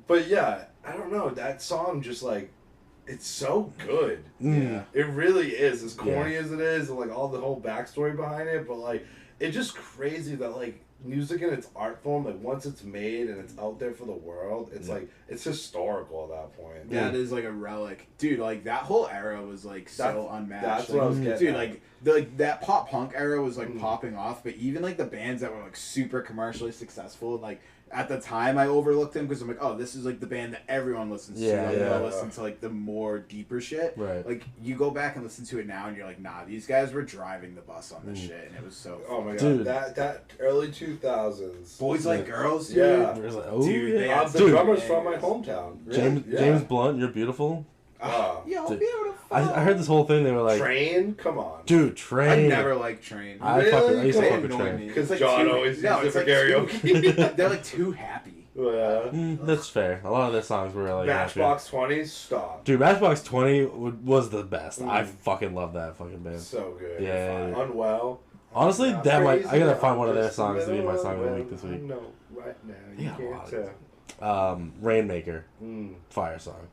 But yeah, I don't know. That song just like. It's so good. Yeah. It really is. As corny as it is, and like all the whole backstory behind it, but like it's just crazy that like music in its art form, like once it's made and it's out there for the world, it's like it's historical at that point. That is like a relic. Dude, like that whole era was like so unmatched. That's like, what I was getting dude, at. like that pop punk era was like popping off, but even like the bands that were like super commercially successful, like at the time I overlooked them because I'm like, oh, this is like the band that everyone listens to. Like, I listen to like the more deeper shit. Right. Like you go back and listen to it now and you're like, nah, these guys were driving the bus on this shit, and it was so. Oh my god, dude. that early 2000s. Boys Like Girls, dude. Yeah. Like, oh, dude, yeah. The drummer's from my hometown. James Blunt, You're Beautiful. Yo, dude, beautiful. I heard this whole thing. They were like, Train, come on, dude, Train. I never liked Train. I used to fuck with annoy Train. me. because It's John too- always no, uses it it's for like karaoke. They're like too happy. That's fair. A lot of their songs were like Matchbox 20, stop. Dude, Matchbox 20 was the best. I fucking love that fucking band. So good. Yeah. Unwell. Honestly, Yeah, that might. I crazy, gotta find one of their just songs to be my song of the well, week this week. No, right now you Yeah, can't wow. tell. Rainmaker, fire song.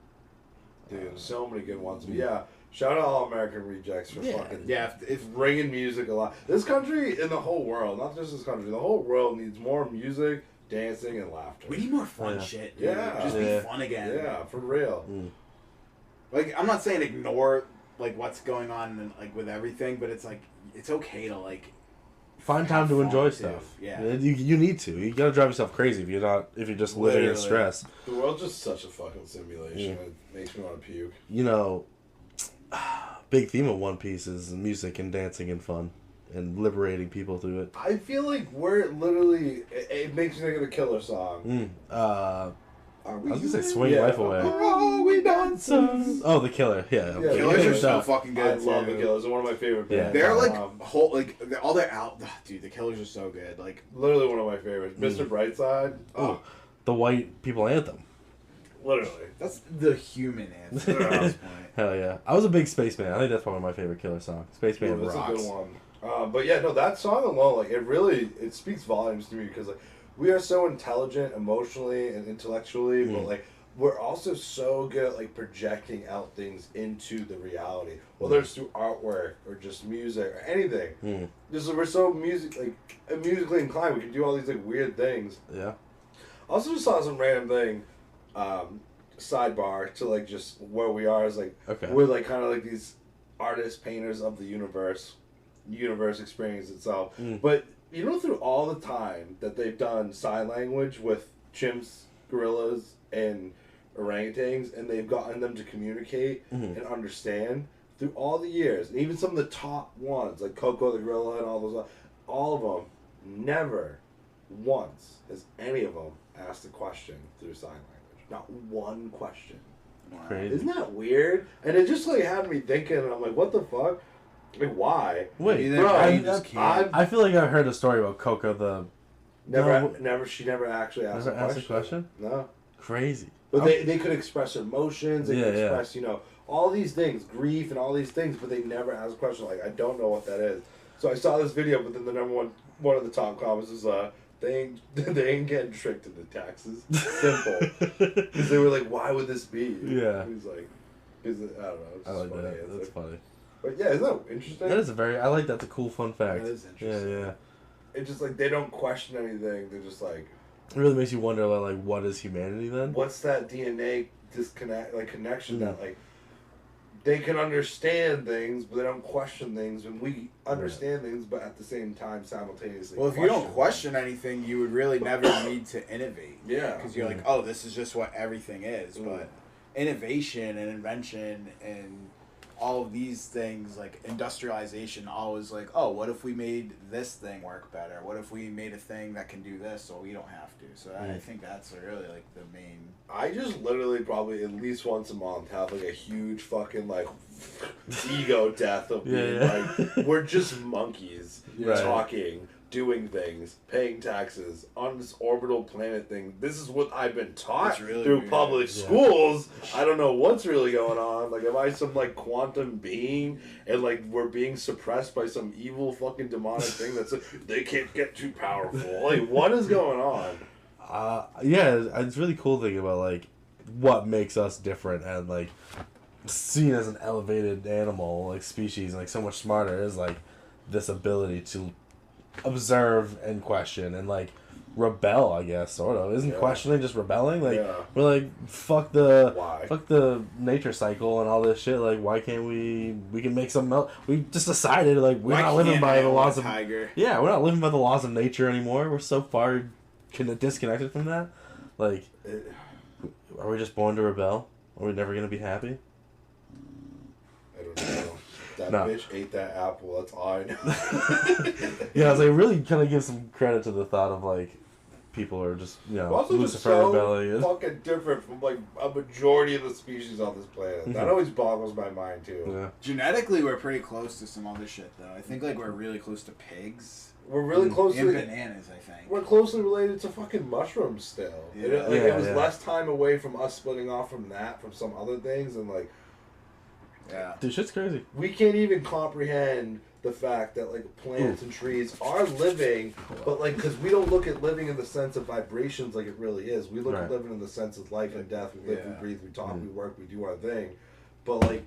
Dude, so many good ones. But yeah, shout out All American Rejects for fucking if bringing music a lot. This country and the whole world, not just this country, the whole world needs more music, dancing, and laughter. we need more fun shit. Dude. Yeah. Just be fun again. Yeah, for real. Like I'm not saying ignore like what's going on and, like with everything, but it's like it's okay to like Find time to enjoy too. stuff. Yeah. You need to. You gotta drive yourself crazy if you're just living in stress. The world's just such a fucking simulation. It makes me want to puke. You know, big theme of One Piece is music and dancing and fun and liberating people through it. I feel like we're literally. It makes me think of the Killer song. I was gonna say Swing Life Away. Oh, we dancers. Oh, The Killer. Yeah. Yeah, Killers are so stuff. fucking good. I love the too. Killers. They're one of my favorite bands. They're like whole like all their dude. The Killers are so good. Like literally one of my favorites. Mr. Brightside. Oh, The White People Anthem. literally. that's the human answer at this point. Hell yeah. I was a big Spaceman. I think that's probably my favorite Killer song. Spaceman That's was a good one. But yeah, no, that song alone, like it speaks volumes to me because like we are so intelligent emotionally and intellectually, but like we're also so good at like projecting out things into the reality, whether it's through artwork or just music or anything. Just we're so musically inclined, we can do all these like weird things. Yeah. Also, just saw some random thing. Sidebar to like just where we are is like we're like kind of like these artists, painters of the universe experience itself. But you know, through all the time that they've done sign language with chimps, gorillas, and orangutans, and they've gotten them to communicate and understand through all the years. And even some of the top ones, like Coco the gorilla and all of them, never once has any of them asked a question through sign language. Not one question. Crazy. Isn't that weird? And it just like had me thinking, and I'm like, what the fuck? Like, why? Wait, bro, I feel like I heard a story about Coco the... She never actually asked a question. No. Crazy. But they could express emotions, they could express, you know, all these things, grief and all these things, but they never ask a question. Like, I don't know what that is. So I saw this video, but then the number one of the top comments is, they ain't getting tricked into taxes. Simple. Because they were like, why would this be? Yeah. He's like, because, I don't know. It's I like funny. that. That's funny. But yeah, isn't that interesting? That is I like that. That's a cool fun fact. That is interesting. Yeah. It's just like, they don't question anything. They're just like... It really makes you wonder, like, what is humanity then? What's that DNA connection that, like, they can understand things, but they don't question things, and we understand things, but at the same time, simultaneously. Well, if you don't question anything, you would really never need to innovate. Yeah. Because you're like, oh, this is just what everything is. But innovation and invention and all of these things, like industrialization, always like, oh, what if we made this thing work better? What if we made a thing that can do this so we don't have to? So I think that's really like the main... I just literally probably at least once a month have like a huge fucking like ego death of being like, we're just monkeys talking, doing things, paying taxes on this orbital planet thing. This is what I've been taught really through weird. public schools. I don't know what's really going on. Like, am I some like quantum being and like we're being suppressed by some evil fucking demonic thing that's like, they can't get too powerful? Like, what is going on? It's really cool thinking about like what makes us different and like seen as an elevated animal, like species, like so much smarter is like this ability to observe and question and like rebel, I guess, sort of. Isn't questioning just rebelling? Like we're like fuck the nature cycle and all this shit. Like, why can't we can make something else? We just decided like we're not living by the laws of we're not living by the laws of nature anymore. We're so far disconnected from that. Like, are we just born to rebel? Are we never gonna be happy? I don't know. That bitch ate that apple. That's all I know. Yeah, I was like, really kind of give some credit to the thought of like people are just, you know, Lucifer rebelling. Fucking different from like a majority of the species on this planet. That always boggles my mind too. Yeah. Genetically, we're pretty close to some other shit though. I think like we're really close to pigs. We're really close to bananas, I think. We're closely related to fucking mushrooms still. Yeah. It was less time away from us splitting off from some other things, and like, dude, shit's crazy. We can't even comprehend the fact that like plants and trees are living, but like, because we don't look at living in the sense of vibrations like it really is. We look at living in the sense of life and death. We live, we breathe, we talk, we work, we do our thing. But like,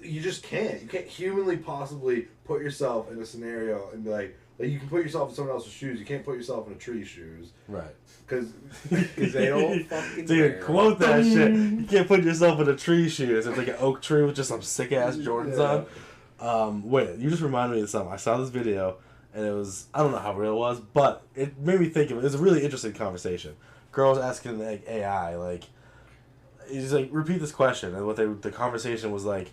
you just can't. You can't humanly possibly put yourself in a scenario and be like you can put yourself in someone else's shoes. You can't put yourself in a tree's shoes. Right. Because they don't fucking Dude, quote that shit. You can't put yourself in a tree's shoes. It's like an oak tree with just some sick-ass Jordans on. Wait, you just reminded me of something. I saw this video, and it was... I don't know how real it was, but it made me think of it. It was a really interesting conversation. Girls asking like, AI, like... He's like, repeat this question. And the conversation was like...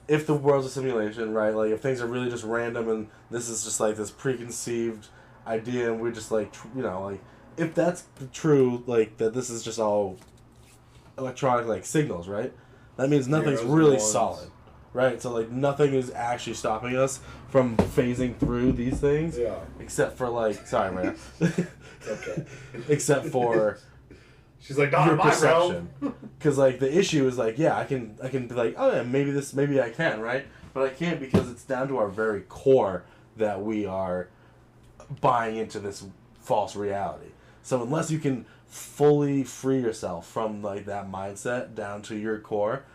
If the world's a simulation, right? Like, if things are really just random and this is just, like, this preconceived idea and we're just, like, you know, like, if that's true, like, that this is just all electronic, like, signals, right? That means nothing's really solid, right? So, like, nothing is actually stopping us from phasing through these things. Yeah. Except for, like, sorry, man. Okay. Except for... She's like, not your in my perception. realm. Because, like, the issue is, like, yeah, I can be like, oh, yeah, maybe I can, right? But I can't because it's down to our very core that we are buying into this false reality. So unless you can fully free yourself from, like, that mindset down to your core,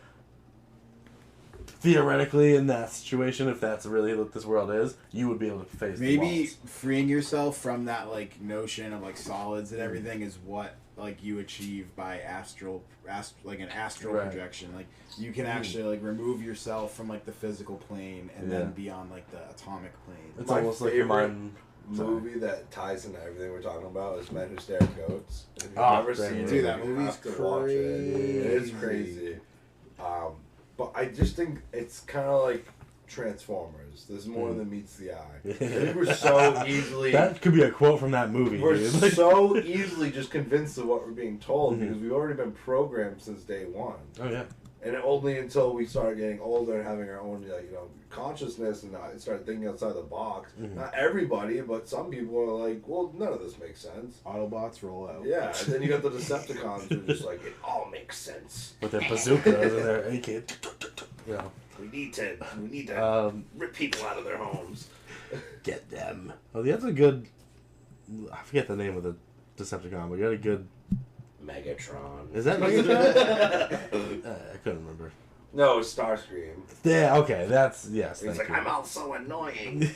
theoretically, in that situation, if that's really what this world is, you would be able to face the walls. Freeing yourself from that, like, notion of, like, solids and everything is what... like you achieve by an astral projection. Like you can actually like remove yourself from like the physical plane and then be on like the atomic plane. It's almost like your mind movie that ties into everything we're talking about is Men Who Stare at Goats. If you've never seen it, dude, that movie's crazy. It is crazy. But I just think it's kind of like Transformers. There's more than meets the eye. I think we're so easily... That could be a quote from that movie. We're so easily just convinced of what we're being told because we've already been programmed since day one. Oh, yeah. And only until we started getting older and having our own, consciousness and started thinking outside the box. Not everybody, but some people are like, well, none of this makes sense. Autobots roll out. Yeah, and then you got the Decepticons who are just like, it all makes sense. With their bazookas and their AK. Yeah. We need to rip people out of their homes. Get them. Oh, that's a good... I forget the name of the Decepticon, but you had a good... Megatron. Is that Megatron? I couldn't remember. No, it's Starscream. Yeah, okay, that's... Yes, He's like, I'm also annoying.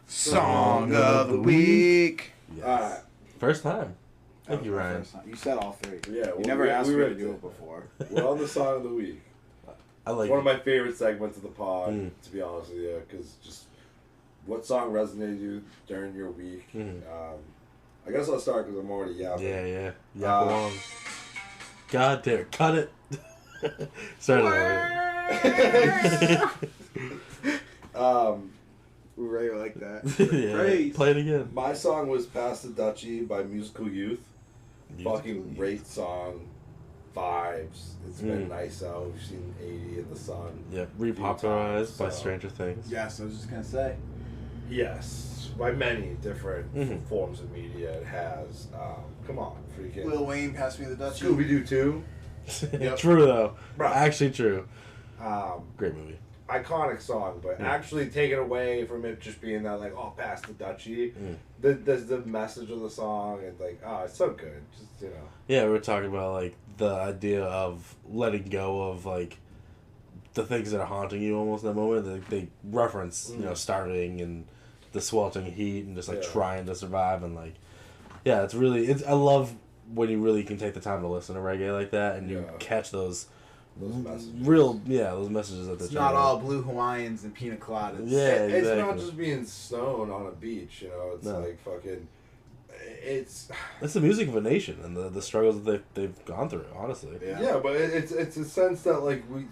Song of the week. Yes. First time. Thank you, Ryan. You said all three. Yeah, you never asked me to do it before. We're on the song of the week. I like one of my favorite segments of the pod, to be honest with you, because just what song resonated you during your week. I guess I'll start because I'm already yapping. Yeah. Yap along. God damn, cut it. Start Right like that. Yeah, play it again. My song was Pass the Dutchie by Musical Youth. Fucking great song. Vibes. It's been nice out. We've seen 80 in the sun. Yeah, repopularized by Stranger Things. Yes, I was just going to say. Yes. By many different forms of media it has. Come on, freaking. Lil Wayne, Pass Me the Dutchie. Scooby-Doo 2. Yep. True, though. Bro. Actually true. Great movie. Iconic song, but actually taken away from it just being that, like, oh, pass the Dutchie. There's the message of the song, and, like, oh, it's so good. Just, Yeah, we were talking about, like, the idea of letting go of, like, the things that are haunting you almost in that moment. They reference, starving and the sweltering heat and just, like, trying to survive. And, like, yeah, it's really... I love when you really can take the time to listen to reggae like that and you catch those messages. Those messages that they're It's not all blue Hawaiians and pina coladas. Yeah, It's not just being stoned on a beach, It's like fucking... It's the music of a nation and the struggles that they've gone through, honestly. Yeah, but it's a sense that, like, we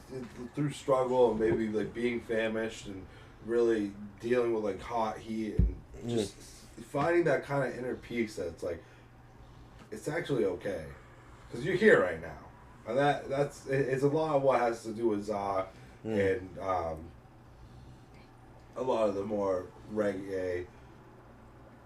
through struggle and maybe, like, being famished and really dealing with, like, hot heat and just finding that kind of inner peace that it's like, it's actually okay. Because you're here right now. And it's a lot of what has to do with Za and a lot of the more reggae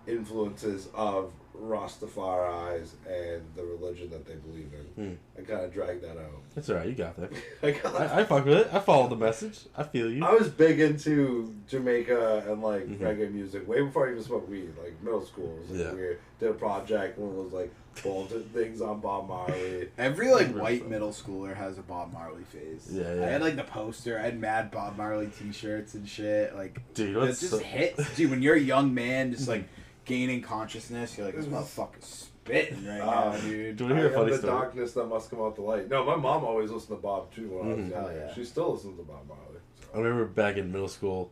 influences of Rastafaris and the religion that they believe in. I kind of dragged that out. That's alright, you got that. I fuck with it. I follow the message. I feel you. I was big into Jamaica and, like, reggae music way before I even smoked weed, like, middle school. We did a project, one of those, like, bulletin things on Bob Marley. Every, like, white middle schooler has a Bob Marley phase. Yeah. I had, like, the poster. I had mad Bob Marley t-shirts and shit. Like, dude, it just hits. Dude, when you're a young man, just, like, gaining consciousness, you're like, this motherfucker's spitting right now, dude. Do you hear a funny the story? darkness that must come out the light. No, my mom always listened to Bob too when I was young. Yeah. She still listens to Bob Marley. So. I remember back in middle school,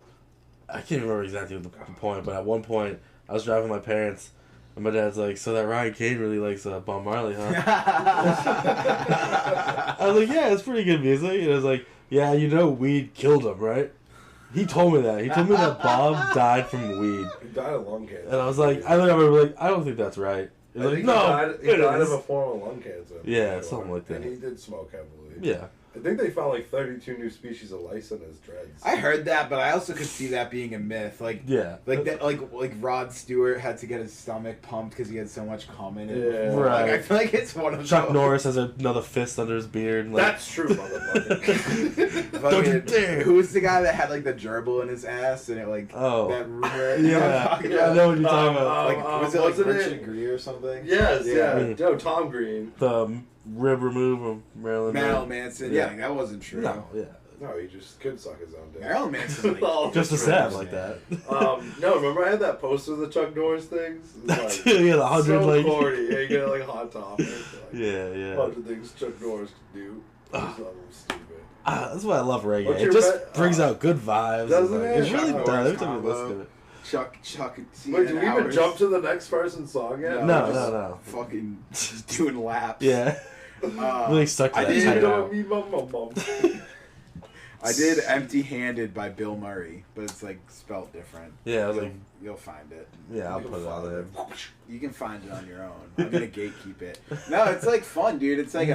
I can't remember exactly the point, but at one point, I was driving my parents, and my dad's like, so that Ryan Kane really likes Bob Marley, huh? I was like, yeah, it's pretty good music. And I was like, yeah, weed killed him, right? He told me that. He told me that Bob died from weed. He died of lung cancer. And I was like, I remember, like, I don't think that's right. He was like, no, he died of a form of lung cancer. Yeah, something like that. And he did smoke heavily. Yeah. I think they found like 32 new species of lice in his dreads. I heard that, but I also could see that being a myth. Like, like that, like Rod Stewart had to get his stomach pumped because he had so much cum in it. Yeah, right. Like, I feel like it's one of Chuck Norris has another fist under his beard. Like, that's true, motherfucker. Don't you dare! Who was the guy that had like the gerbil in his ass and it like that rumor? Yeah, I know what you're talking about. Like, was it like Richard Gere or something? Yes, yeah. No, Tom Green. The rib remove of Marilyn Manson. Yeah, that wasn't true. No, No, he just could suck his own dick. Marilyn Manson, like, just a sad like that. No, remember I had that poster of the Chuck Norris things? Like, yeah, the 100 so like corny. Yeah, you get like a hot topic. Like, yeah. 100 things Chuck Norris could do. stupid. That's why I love reggae. It just brings out good vibes. Doesn't it? It really does. Every time you listen to it. Chuck. Wait, do we even jump to the next person's song yet? No. Fucking doing laps. Yeah. Really stuck to that. I did Empty-Handed by Bill Murray, but it's like spelled different. Yeah, you'll find it. Yeah, I'll put it out there. You can find it on your own. I'm gonna gatekeep it. No, it's like fun, dude. It's like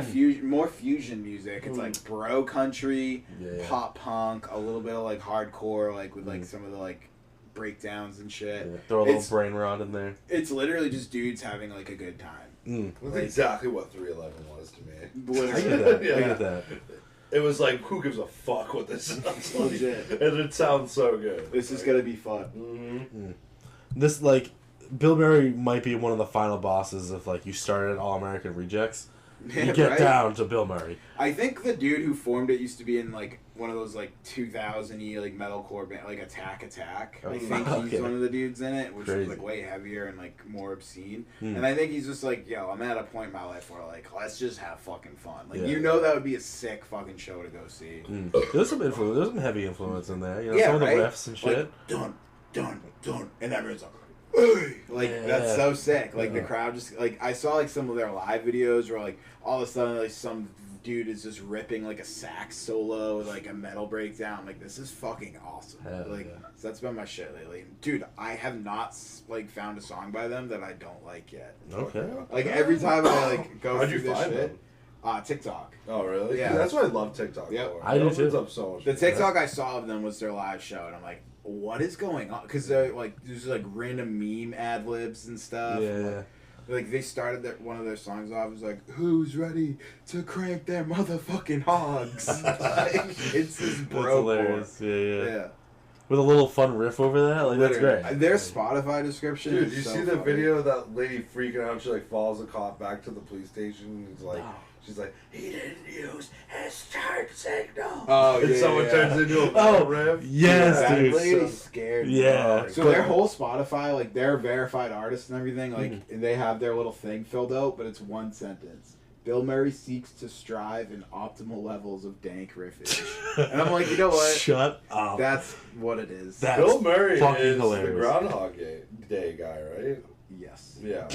more fusion music. It's like bro country, pop punk, a little bit of like hardcore, like with like some of the like breakdowns and shit. Yeah. Throw a little brain rot in there. It's literally just dudes having like a good time. That's exactly what 311 was to me. I get that. I get that. It was like, who gives a fuck what this sounds like? And it sounds so good. This is gonna be fun. Mm-hmm. This, like, Bill Murray might be one of the final bosses if, like, you started at All American Rejects. You get down to Bill Murray. I think the dude who formed it used to be in, like, one of those, like, 2000-y, like, metalcore band, like, Attack. I think he's one of the dudes in it, which was, like, way heavier and, like, more obscene. And I think he's just like, yo, I'm at a point in my life where, like, let's just have fucking fun. Like, you know that would be a sick fucking show to go see. There's some influence. There's some heavy influence in there. You know, some of the riffs and shit. Like, dun, and everyone's like, like that's so sick. Like the crowd just like I saw like some of their live videos where like all of a sudden like some dude is just ripping like a sax solo with like a metal breakdown. Like this is fucking awesome. So that's been my shit lately, dude. I have not like found a song by them that I don't like yet. Okay. Like every time I like go through this shit. Them? TikTok. Oh really? Yeah. That's why I love TikTok. Yep. I do too. Up so much. The TikTok I saw of them was their live show, and I'm like, what is going on? Because they're like, there's like random meme ad libs and stuff. Yeah. Like they started one of their songs off was like, "Who's ready to crank their motherfucking hogs?" Like, it's this bro. That's hilarious. Yeah. With a little fun riff over that, like literally. That's great. Their Spotify description. Dude, you see the video of that lady freaking out? She like follows the cop back to the police station. And he's like. She's like, he didn't use his turn signal. Oh, and someone turns into a riff. Yes, dude. That lady's scared. Yeah. So their whole Spotify, like, they're verified artists and everything. Like, they have their little thing filled out, but it's one sentence. Bill Murray seeks to strive in optimal levels of dank riffage. And I'm like, you know what? Shut up. That's what it is. That's Bill Murray is hilarious. the Groundhog Day guy, right? Yes. Yeah.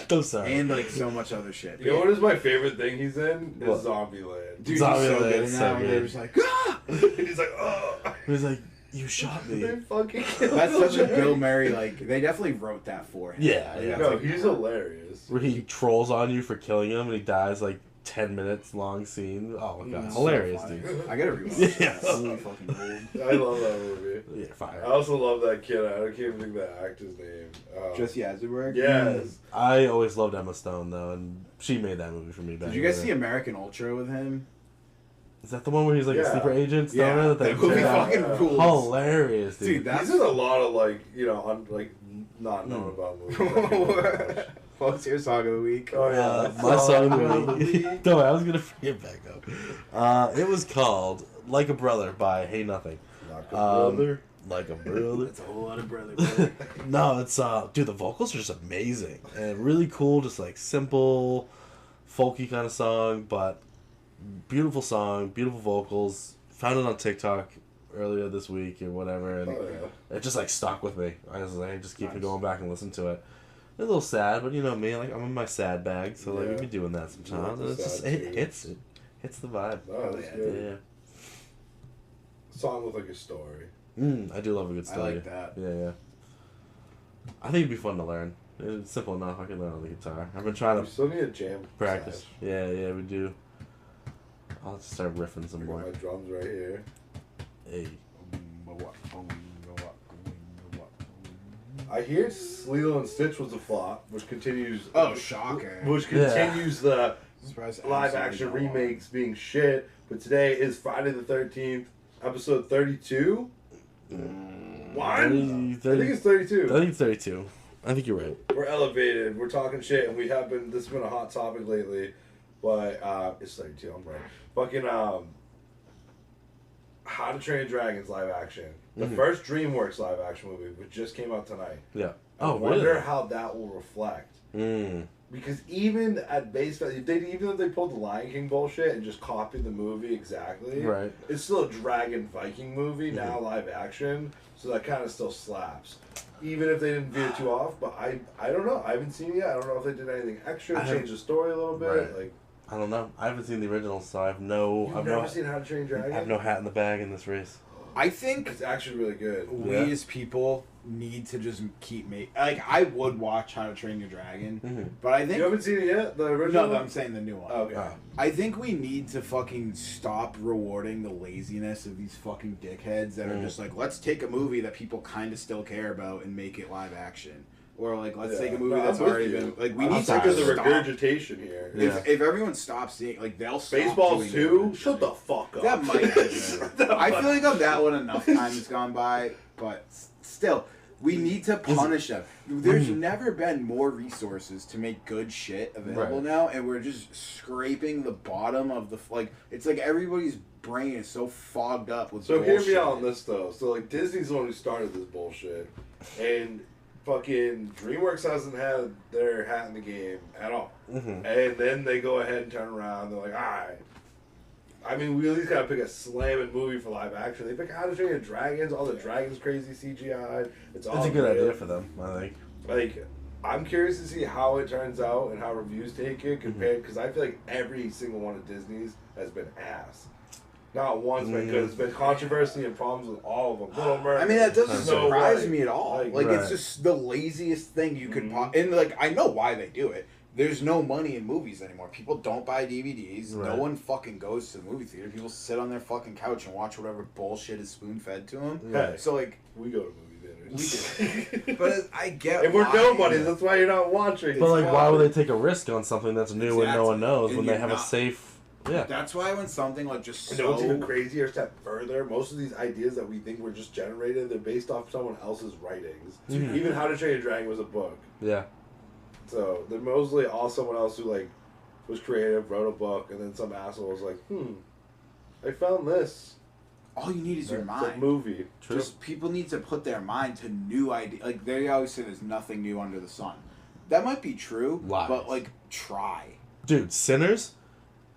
I'm sorry. And like so much other shit. You know what is my favorite thing he's in? Is Zombieland. Dude, he's so good in that when they're just like, ah! And he's like, oh. He's like, you shot me. They fucking killed That's Bill such a Murray. Bill Murray, like, they definitely wrote that for him. Yeah. Like, No, like, he's hilarious. Where he trolls on you for killing him and he dies like 10 minutes long scene. Oh my god, hilarious, so dude. I gotta rewatch Yeah. that. Really fucking cool. I love that movie. Yeah, fire. I also love that kid. I can't even think of the actor's name. Jesse Eisenberg? Yes. I always loved Emma Stone though, and she made that movie for me back. Did you guys see American Ultra with him? Is that the one where he's like a sleeper agent? Yeah, that movie fucking rules. Hilarious, dude. He's in a lot of like, you know, like not known about movies. What's your song of the week? Oh yeah, my song of the week. No, I was gonna bring it back up. It was called "Like a Brother" by Hey Nothing. Like a brother. Like a brother. It's a whole lot of brother. No, it's dude, the vocals are just amazing and really cool. Just like simple, folky kind of song, but beautiful song, beautiful vocals. Found it on TikTok earlier this week or whatever, and it just like stuck with me. I was like, I just keep going back and listen to it. It's a little sad, but you know me, like I'm in my sad bag, so like we be doing that sometimes. And it's just it hits the vibe. Oh, that's good. Yeah. Song with like a story. I do love a good story. I like that. Yeah. I think it'd be fun to learn. It's simple enough. I can learn on the guitar. I've been trying to still need a jam practice. Yeah, we do. I'll just start riffing some more. My drums right here. Hey. I hear Lilo and Stitch was a flop, which continues. Oh, shocker! Which continues the live action remakes being shit. But today is Friday the 13th, episode 32. What? 30, I think it's 32. I think it's 32. I think you're right. We're elevated. We're talking shit, and we have been. This has been a hot topic lately, but it's 32. I'm right. Fucking How to Train Your Dragons live action. The first DreamWorks live action movie, which just came out tonight. Yeah. I wonder how that will reflect. Because even at base value, even if they pulled the Lion King bullshit and just copied the movie exactly, right? It's still a Dragon Viking movie, now live action, so that kind of still slaps. Even if they didn't veer too off, but I don't know. I haven't seen it yet. I don't know if they did anything extra, change the story a little bit. Right. Like, I don't know. I haven't seen the original, so I have no. You've never seen How to Train Your Dragon? I have no hat in the bag in this race. I think it's actually really good. We as people need to just keep making. Like, I would watch How to Train Your Dragon, but I think you haven't seen it yet. The original. No, I'm saying the new one. Okay. I think we need to fucking stop rewarding the laziness of these fucking dickheads that are just like, let's take a movie that people kind of still care about and make it live action. Or like, let's take a movie that's already been like. We need to because of regurgitation here. If everyone stops seeing, like, they'll stop. Baseballs too. Shut the fuck up. That might. I feel like on that one enough time has gone by, but still, we need to punish them. There's never been more resources to make good shit available now, and we're just scraping the bottom of the like. It's like everybody's brain is so fogged up with. So bullshit. hear me out on this though. So like Disney's the one who started this bullshit, and fucking DreamWorks hasn't had their hat in the game at all. And then they go ahead and turn around. They're like, all right. I mean, we at least gotta pick a slamming movie for live action. They pick How to Train Your Dragons. All the dragons crazy CGI. It's a good idea for them, I think. Like, I'm curious to see how it turns out and how reviews take it compared, because I feel like every single one of Disney's has been ass. Not once been good. There's been controversy and problems with all of them. Little Mermaid. I mean, that doesn't surprise me at all. Like right. It's just the laziest thing you could and like, I know why they do it. There's no money in movies anymore. People don't buy DVDs. Right. No one fucking goes to the movie theater. People sit on their fucking couch and watch whatever bullshit is spoon-fed to them. Right. So, like... We go to movie theaters. We do. But I get and we're nobodies. That's why you're not watching. But, like, why would they take a risk on something that's new and no one knows when they have a safe... Yeah. That's why when something, like, just so... You know what's even crazier step further? Most of these ideas that we think were just generated, they're based off someone else's writings. Even How to Train Your Dragon was a book. Yeah. So they're mostly all someone else who like was creative, wrote a book, and then some asshole was like, I found this. All you need is your mind. It's a movie. True. Just people need to put their mind to new ideas. Like, they always say there's nothing new under the sun. That might be true, but like, try. Dude, Sinners,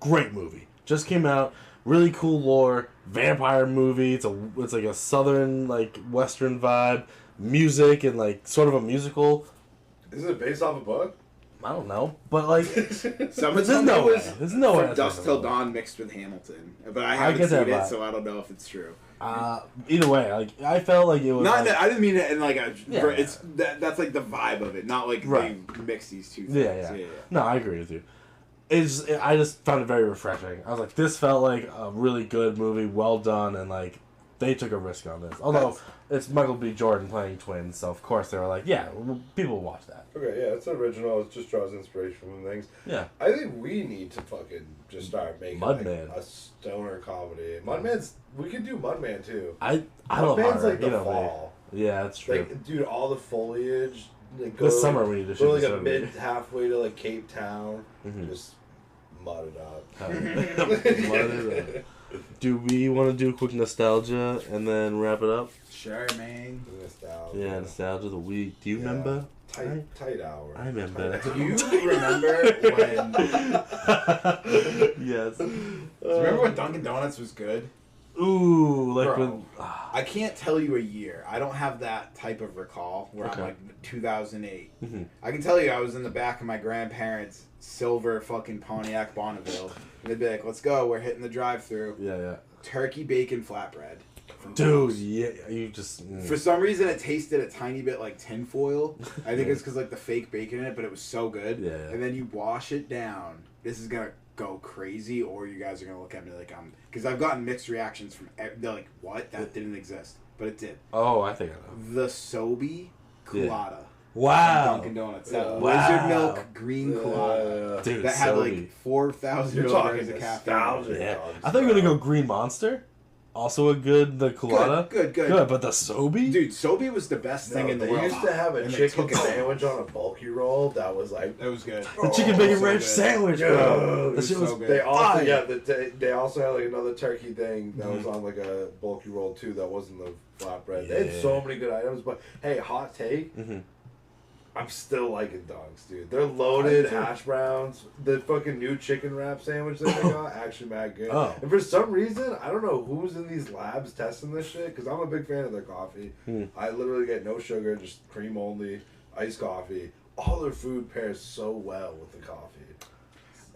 great movie. Just came out. Really cool lore. Vampire movie. It's like a southern, like, western vibe. Music and like sort of a musical. Isn't it based off a book? I don't know, but like, there's no way. There's no way. From Dusk Till Dawn mixed with Hamilton, but I haven't seen it, so I don't know if it's true. Either way, like I felt like it was. Not. I didn't mean it in like a. Yeah, it's that's like the vibe of it, not like they mix these two things. Yeah. No, I agree with you. I just found it very refreshing. I was like, this felt like a really good movie, well done, and like they took a risk on this. Although it's Michael B. Jordan playing twins, so of course they were like, yeah, people will watch that. Okay, yeah, it's original. It just draws inspiration from things. Yeah. I think we need to fucking just start making Mudman. a stoner comedy. Mudman's, we could do Mudman too. I love Mudman's horror, like the fall. Yeah, that's true. Like, dude, all the foliage. Like, this summer we need to shoot go like a halfway to like Cape Town. Just mud it up. Mud it up. Do we want to do a quick nostalgia and then wrap it up? Sure, man. Nostalgia. Yeah, nostalgia of the week. Do you remember? Tight hour. I remember. Do you remember when... Yes. Do you remember when Dunkin' Donuts was good? Ooh, like Bro, when... I can't tell you a year. I don't have that type of recall where I'm like 2008. I can tell you I was in the back of my grandparents' silver fucking Pontiac Bonneville. And they'd be like, let's go, we're hitting the drive-thru. Yeah. Turkey bacon flatbread. Dude, yeah, you just... For some reason, it tasted a tiny bit like tinfoil. I think it's because like the fake bacon in it, but it was so good. Yeah. And then you wash it down. This is going to go crazy, or you guys are going to look at me like I'm... Because I've gotten mixed reactions from... They're like, what? That didn't exist. But it did. Oh, I think I know. The Sobe Colada. Wow. Dunkin' Donuts. That lizard milk green colada. Dude, that had like 4,000 milligrams of caffeine. Yeah. I thought you were going to go Green Monster. Also a good, the colada. Good. But the Sobe? Dude, Sobe was the best thing in the world. They used to have a chicken sandwich on a bulky roll that was like... That was good. The chicken bacon ranch sandwich, bro. That shit was good. They also, they also had like another turkey thing that was on like a bulky roll too that wasn't the flatbread. They had so many good items, but hey, hot take. I'm still liking dogs, dude. They're loaded hash browns. The fucking new chicken wrap sandwich that they got, actually mad good. Oh. And for some reason, I don't know who's in these labs testing this shit, because I'm a big fan of their coffee. I literally get no sugar, just cream only, iced coffee. All their food pairs so well with the coffee.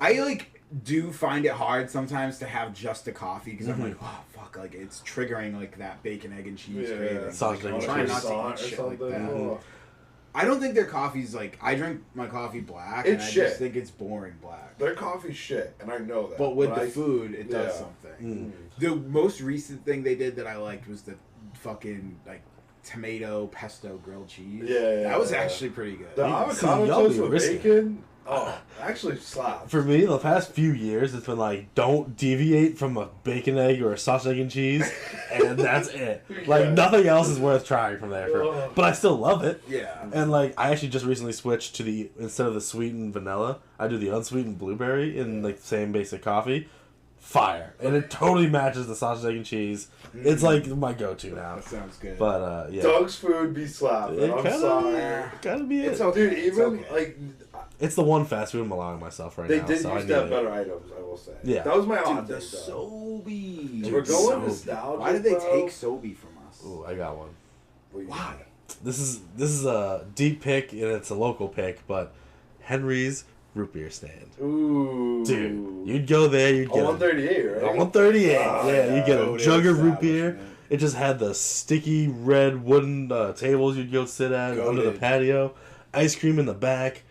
I, do find it hard sometimes to have just a coffee, because I'm like, oh, fuck, it's triggering, that bacon, egg, and cheese craving. I'm trying not to eat shit like that. I don't think their coffee's I drink my coffee black, and I just think it's boring black. Their coffee's shit, and I know that. But with the food, it does something. The most recent thing they did that I liked was the fucking, tomato pesto grilled cheese. Yeah, that was actually pretty good. The avocado toast with bacon. Oh, actually slaps. For me, the past few years, it's been don't deviate from a bacon egg or a sausage, egg, and cheese, and that's it. Nothing else is worth trying from there. But I still love it. Yeah. And, I actually just recently switched to instead of the sweetened vanilla, I do the unsweetened blueberry in, the same basic coffee. Fire. And it totally matches the sausage, egg, and cheese. It's, my go-to now. That sounds good. But, yeah. Doug's food be slapping. I'm sorry. Gotta be it. Dude, even, it's the one fast food I'm allowing myself right now. They did used to have better items, I will say. Yeah. That was my odd thing, Sobe. We're going nostalgia. Why did they take Sobe from us? Ooh, I got one. Why? This is a deep pick, and it's a local pick, but Henry's root beer stand. Ooh. Dude, you'd go there, you'd get 138, right? 138. Yeah, you get a jug of root beer. It just had the sticky red wooden tables you'd go sit at under the patio. Ice cream in the back.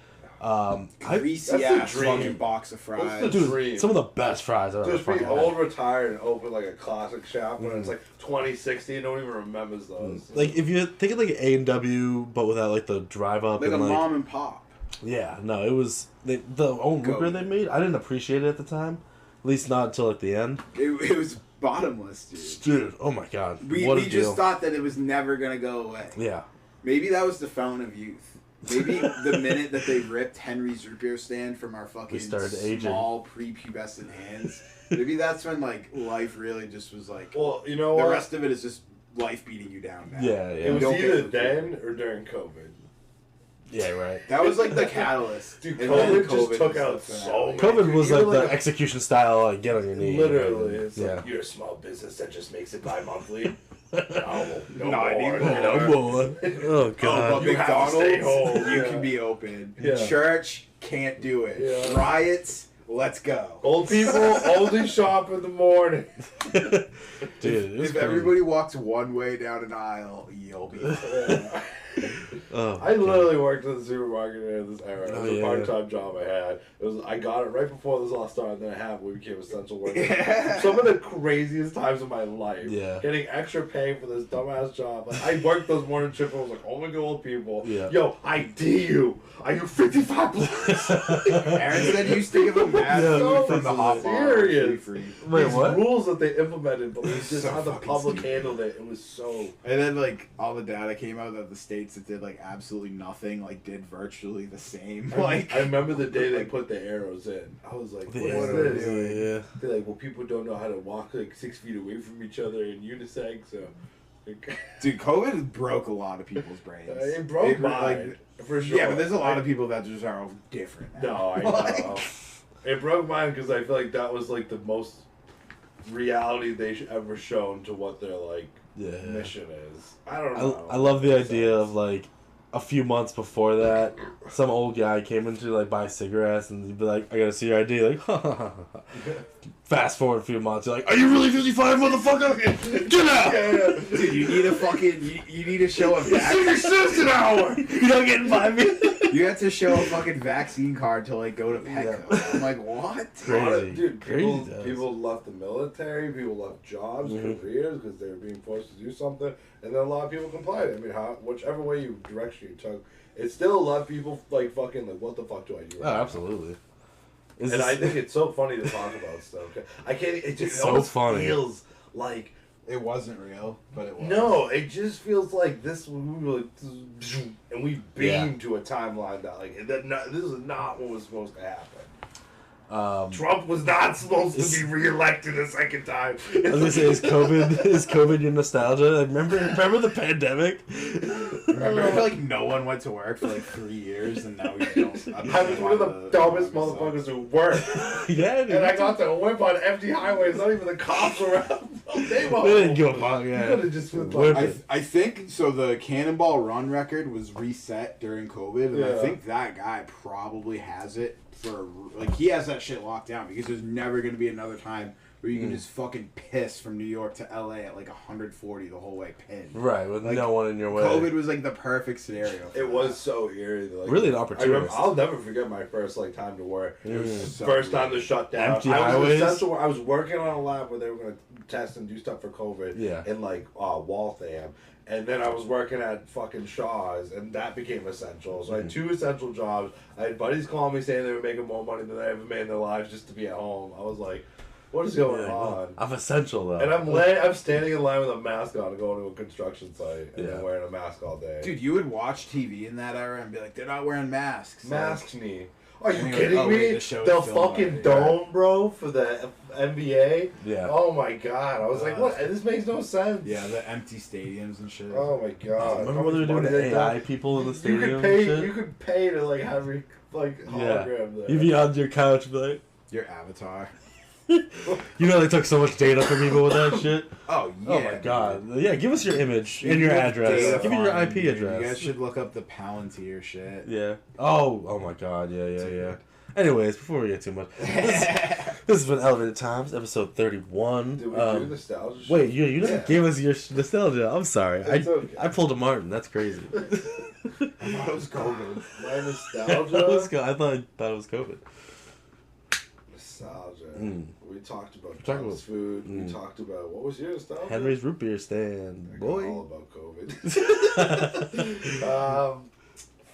Greasy ass fucking box of fries. Dude, some of the best fries I've ever just fucking be had. old, retired, and open a classic shop when it's 2060 and no one even remembers those. If you think of A&W, but without the drive up. And a mom and pop. Yeah, no, it was the own root beer they made. I didn't appreciate it at the time, at least not until the end. It was bottomless, dude. Oh my god, we just thought that it was never gonna go away. Yeah, maybe that was the fountain of youth. Maybe the minute that they ripped Henry's root beer stand from our fucking small prepubescent hands, maybe that's when life really just was well, you know what? The rest of it is just life beating you down now. Yeah. It was either then or during COVID. Yeah, right. That was the catalyst. Dude, COVID just took out so much. COVID was the execution style, get on your knees. Literally. It's you're a small business that just makes it bi-monthly. No more. Oh, God. You McDonald's, stay home. You can be open. Yeah. Church, can't do it. Yeah. Riots, let's go. Old people only shop in the morning. Dude, if everybody walks one way down an aisle, you'll be I literally worked at the supermarket in this era. It was a part-time job I had. I got it right before this all started, and then we became essential workers. Some of the craziest times of my life. Yeah. Getting extra pay for this dumbass job. I worked those morning shifts and I was like, oh my god, old people. Yeah. Yo, ID you. Are you 55 plus? Aaron said you used to give them mad food from the hot bar. Serious. Wait, these rules that they implemented, but it was just how the public handled it. It was so... And then, all the data came out that the states that did, absolutely nothing, did virtually the same. I remember the day they put the arrows in. I was like, what is this? Yeah. They're like, well, people don't know how to walk 6 feet away from each other in unison, so... Dude, COVID broke a lot of people's brains. It broke mine, for sure. Yeah, but there's a lot of people that just are different now. No, I know. It broke mine because I feel like that was, the most reality they ever shown to what their, mission is. I don't know. I love the idea of, a few months before that, some old guy came in to buy cigarettes, and he'd be like, "I gotta see your ID." Fast forward a few months, you're like, "Are you really 55, motherfucker? Get out!" Dude, you need a fucking, you need to show a vaccine. An hour. You don't get by me. You have to show a fucking vaccine card to go to Petco. Yeah. I'm like, what? Crazy. Dude, people left the military, people left jobs, careers because they were being forced to do something, and then a lot of people complied. I mean, whichever way you direction you took, it's still a lot of people fucking what the fuck do I do? Oh, absolutely. I think it's so funny to talk about stuff. I can't. It just so funny. Feels like it wasn't real, but it was. No, it just feels like this. And we beamed to a timeline that this is not what was supposed to happen. Trump was not supposed to be reelected a second time. I was gonna say, is COVID your nostalgia? Like, remember the pandemic? I feel like no one went to work for like 3 years, and now we don't. I was one of the dumbest motherfuckers who worked. Yeah, dude. And I got to whip on empty highways. Not even the cops around. They didn't give a fuck. Yeah. Just I think so. The Cannonball Run record was reset during COVID, and I think that guy probably has it. He has that shit locked down because there's never going to be another time where you can just fucking piss from New York to LA at like 140 the whole way pinned. Right, with no one in your way. COVID was like the perfect scenario. It was so eerie. Like, really an opportunity. I'll never forget my first time to work. It was so first time to shut down. Empty highways. I was working on a lab where they were going to test and do stuff for COVID. Yeah. In Waltham. And then I was working at fucking Shaw's, and that became essential. So I had 2 essential jobs. I had buddies calling me saying they were making more money than they ever made in their lives just to be at home. I was like, what is going on? I'm essential, though. And I'm standing in line with a mask on and going to a construction site, and then wearing a mask all day. Dude, you would watch TV in that era and be like, they're not wearing masks. Mask me. Are you kidding me? The fucking already, dome, bro, for the NBA? Yeah. Oh my god. I was like, what? This makes no sense. Yeah, the empty stadiums and shit. Oh my god. Remember when they were doing the AI people in the stadium? You could pay to have your hologram there. You'd be on your couch and be like, your avatar. They took so much data from people with that shit. Oh yeah. Oh my god. Yeah, give us your image and your address. Give me your IP address. You guys should look up the Palantir shit. Yeah. Oh my god. Yeah. Anyways, before we get too much, this has been Elevated Times, episode 31. Did we do nostalgia? Wait, you never gave us your nostalgia. I'm sorry. Okay. I pulled a Martin. That's crazy. I thought it was COVID. My nostalgia? I thought it was COVID. Nostalgia. We talked about food. We talked about, what was your nostalgia? Henry's root beer stand. Boy. All about COVID.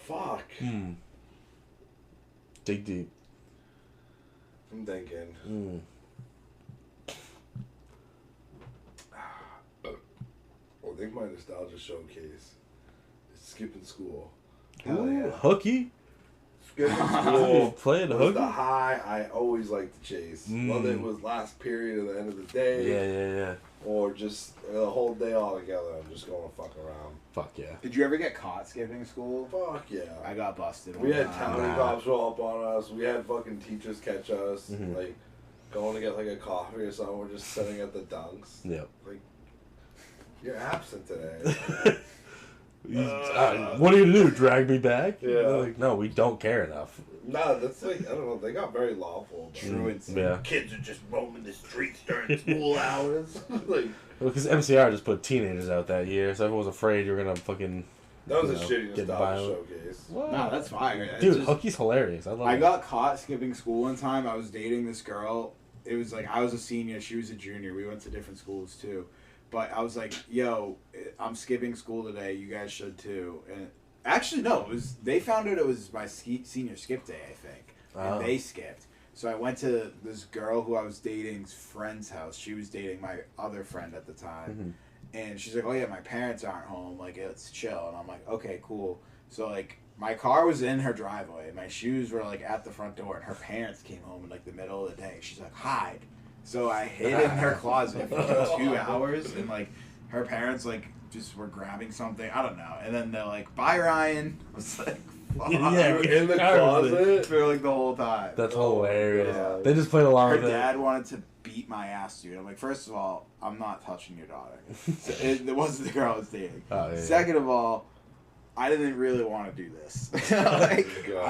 Fuck. Dig deep. I'm thinking. I think my nostalgia showcase is skipping school. Ooh, hooky. Skipping school playing was hooky. the high I always liked to chase. Whether it was last period or the end of the day. Yeah. Or just the whole day all together. I'm just going to fuck around. Fuck yeah. Did you ever get caught skipping school? Fuck yeah. I got busted. We had county cops roll up on us. We had fucking teachers catch us. Like, going to get a coffee or something. We're just sitting at the dunks. Yep. Like, you're absent today. What are you gonna do? Drag me back? Yeah. Like, no, we don't care enough. No, that's I don't know. They got very lawful. Truants. Yeah. Kids are just roaming the streets during school hours. Because MCR just put teenagers out that year, so everyone was afraid you were gonna fucking. That was a shitty nostalgia showcase. What? No, that's fine. Dude, hooky's hilarious. I got caught skipping school one time. I was dating this girl. It was I was a senior, she was a junior. We went to different schools too. But I was like, yo, I'm skipping school today. You guys should too. And actually, no, they found out it was my senior skip day, I think. And they skipped. So I went to this girl who I was dating's friend's house. She was dating my other friend at the time. And she's like, oh yeah, my parents aren't home. Let's chill. And I'm like, okay, cool. So my car was in her driveway. My shoes were at the front door. And her parents came home in the middle of the day. She's like, hide. So I hid in her closet for 2 hours, and her parents just were grabbing something. I don't know. And then they're like, "Bye, Ryan." I was like, fuck. Yeah, in the closet for the whole time. That's hilarious. Yeah. They just played along with it. Her dad wanted to beat my ass, dude. I'm like, first of all, I'm not touching your daughter. It wasn't the girl I was dating. Oh, yeah. Second of all, I didn't really want to do this. I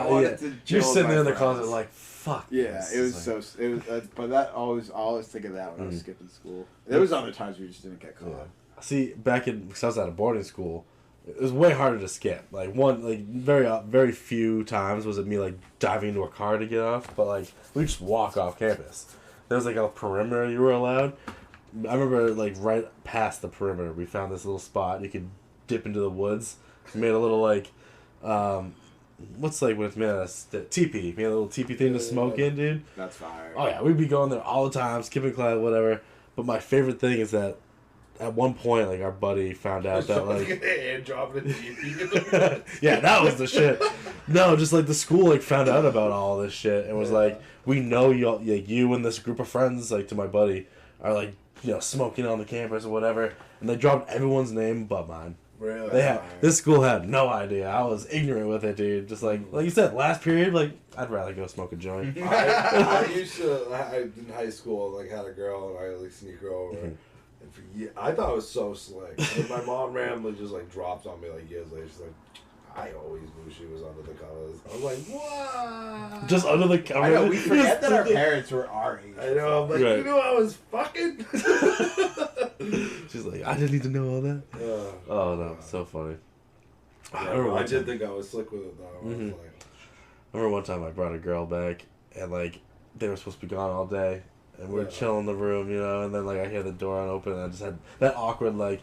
wanted to. You're sitting there in the closet fuck. Yeah, it was but that I always think of that when I was skipping school. There was other times we just didn't get caught. Yeah. See, because I was at a boarding school, it was way harder to skip. Very few times was it me diving into a car to get off, but we just walk off campus. There was a perimeter you were allowed. I remember right past the perimeter, we found this little spot you could dip into the woods. We made a little what's when it's made out of teepee? Made a little teepee thing to smoke in, dude. That's fire. Oh yeah, we'd be going there all the time, skipping class, whatever. But my favorite thing is that at one point, like, our buddy found out that, like... hand dropping a GP. Yeah, that was the shit. No, just, like, the school, like, found out about all this shit and was like, we know you and this group of friends, like, to my buddy, are, like, smoking on the campus or whatever, and they dropped everyone's name but mine. Really? This school had no idea. I was ignorant with it, dude. Just like you said, last period, like, I'd rather go smoke a joint. I used to, in high school, like, had a girl, and I, like, sneak her over. And for years, I thought it was so slick. And my mom randomly just, like, dropped on me, like, years later. She's like, I always knew she was under the covers. I was like, what? Just under the covers? I know, we forget that our parents were our age. I know, I'm like, you knew I was fucking? She's like, I didn't need to know all that. Oh, no, so funny. I did think I was slick with it, though. I remember one time I brought a girl back, and, like, they were supposed to be gone all day, and we were chilling in the room, and then, like, I hear the door unopen, and I just had that awkward, like,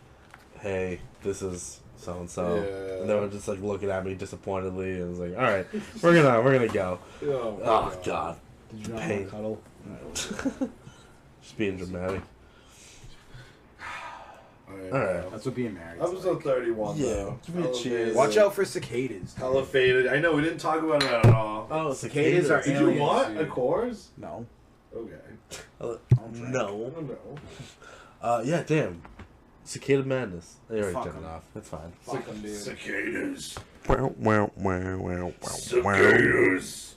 hey, this is so-and-so. Yeah. And they were just, like, looking at me disappointedly, and I was like, all right, we're gonna go. Oh, God. Did you not Pain. cuddle? Just being dramatic. Alright. That's what being married is. Episode 31, Yeah. Give me a cheers. Watch out for cicadas. Hella faded. I know, we didn't talk about it at all. Oh, cicadas are Did aliens. you want dude. a course? No. Okay. No. No. Yeah, damn. Cicada madness. They already Fuck took it 'em. off. It's fine. Fuck 'em, dude. Cicadas. Wow. Cicadas.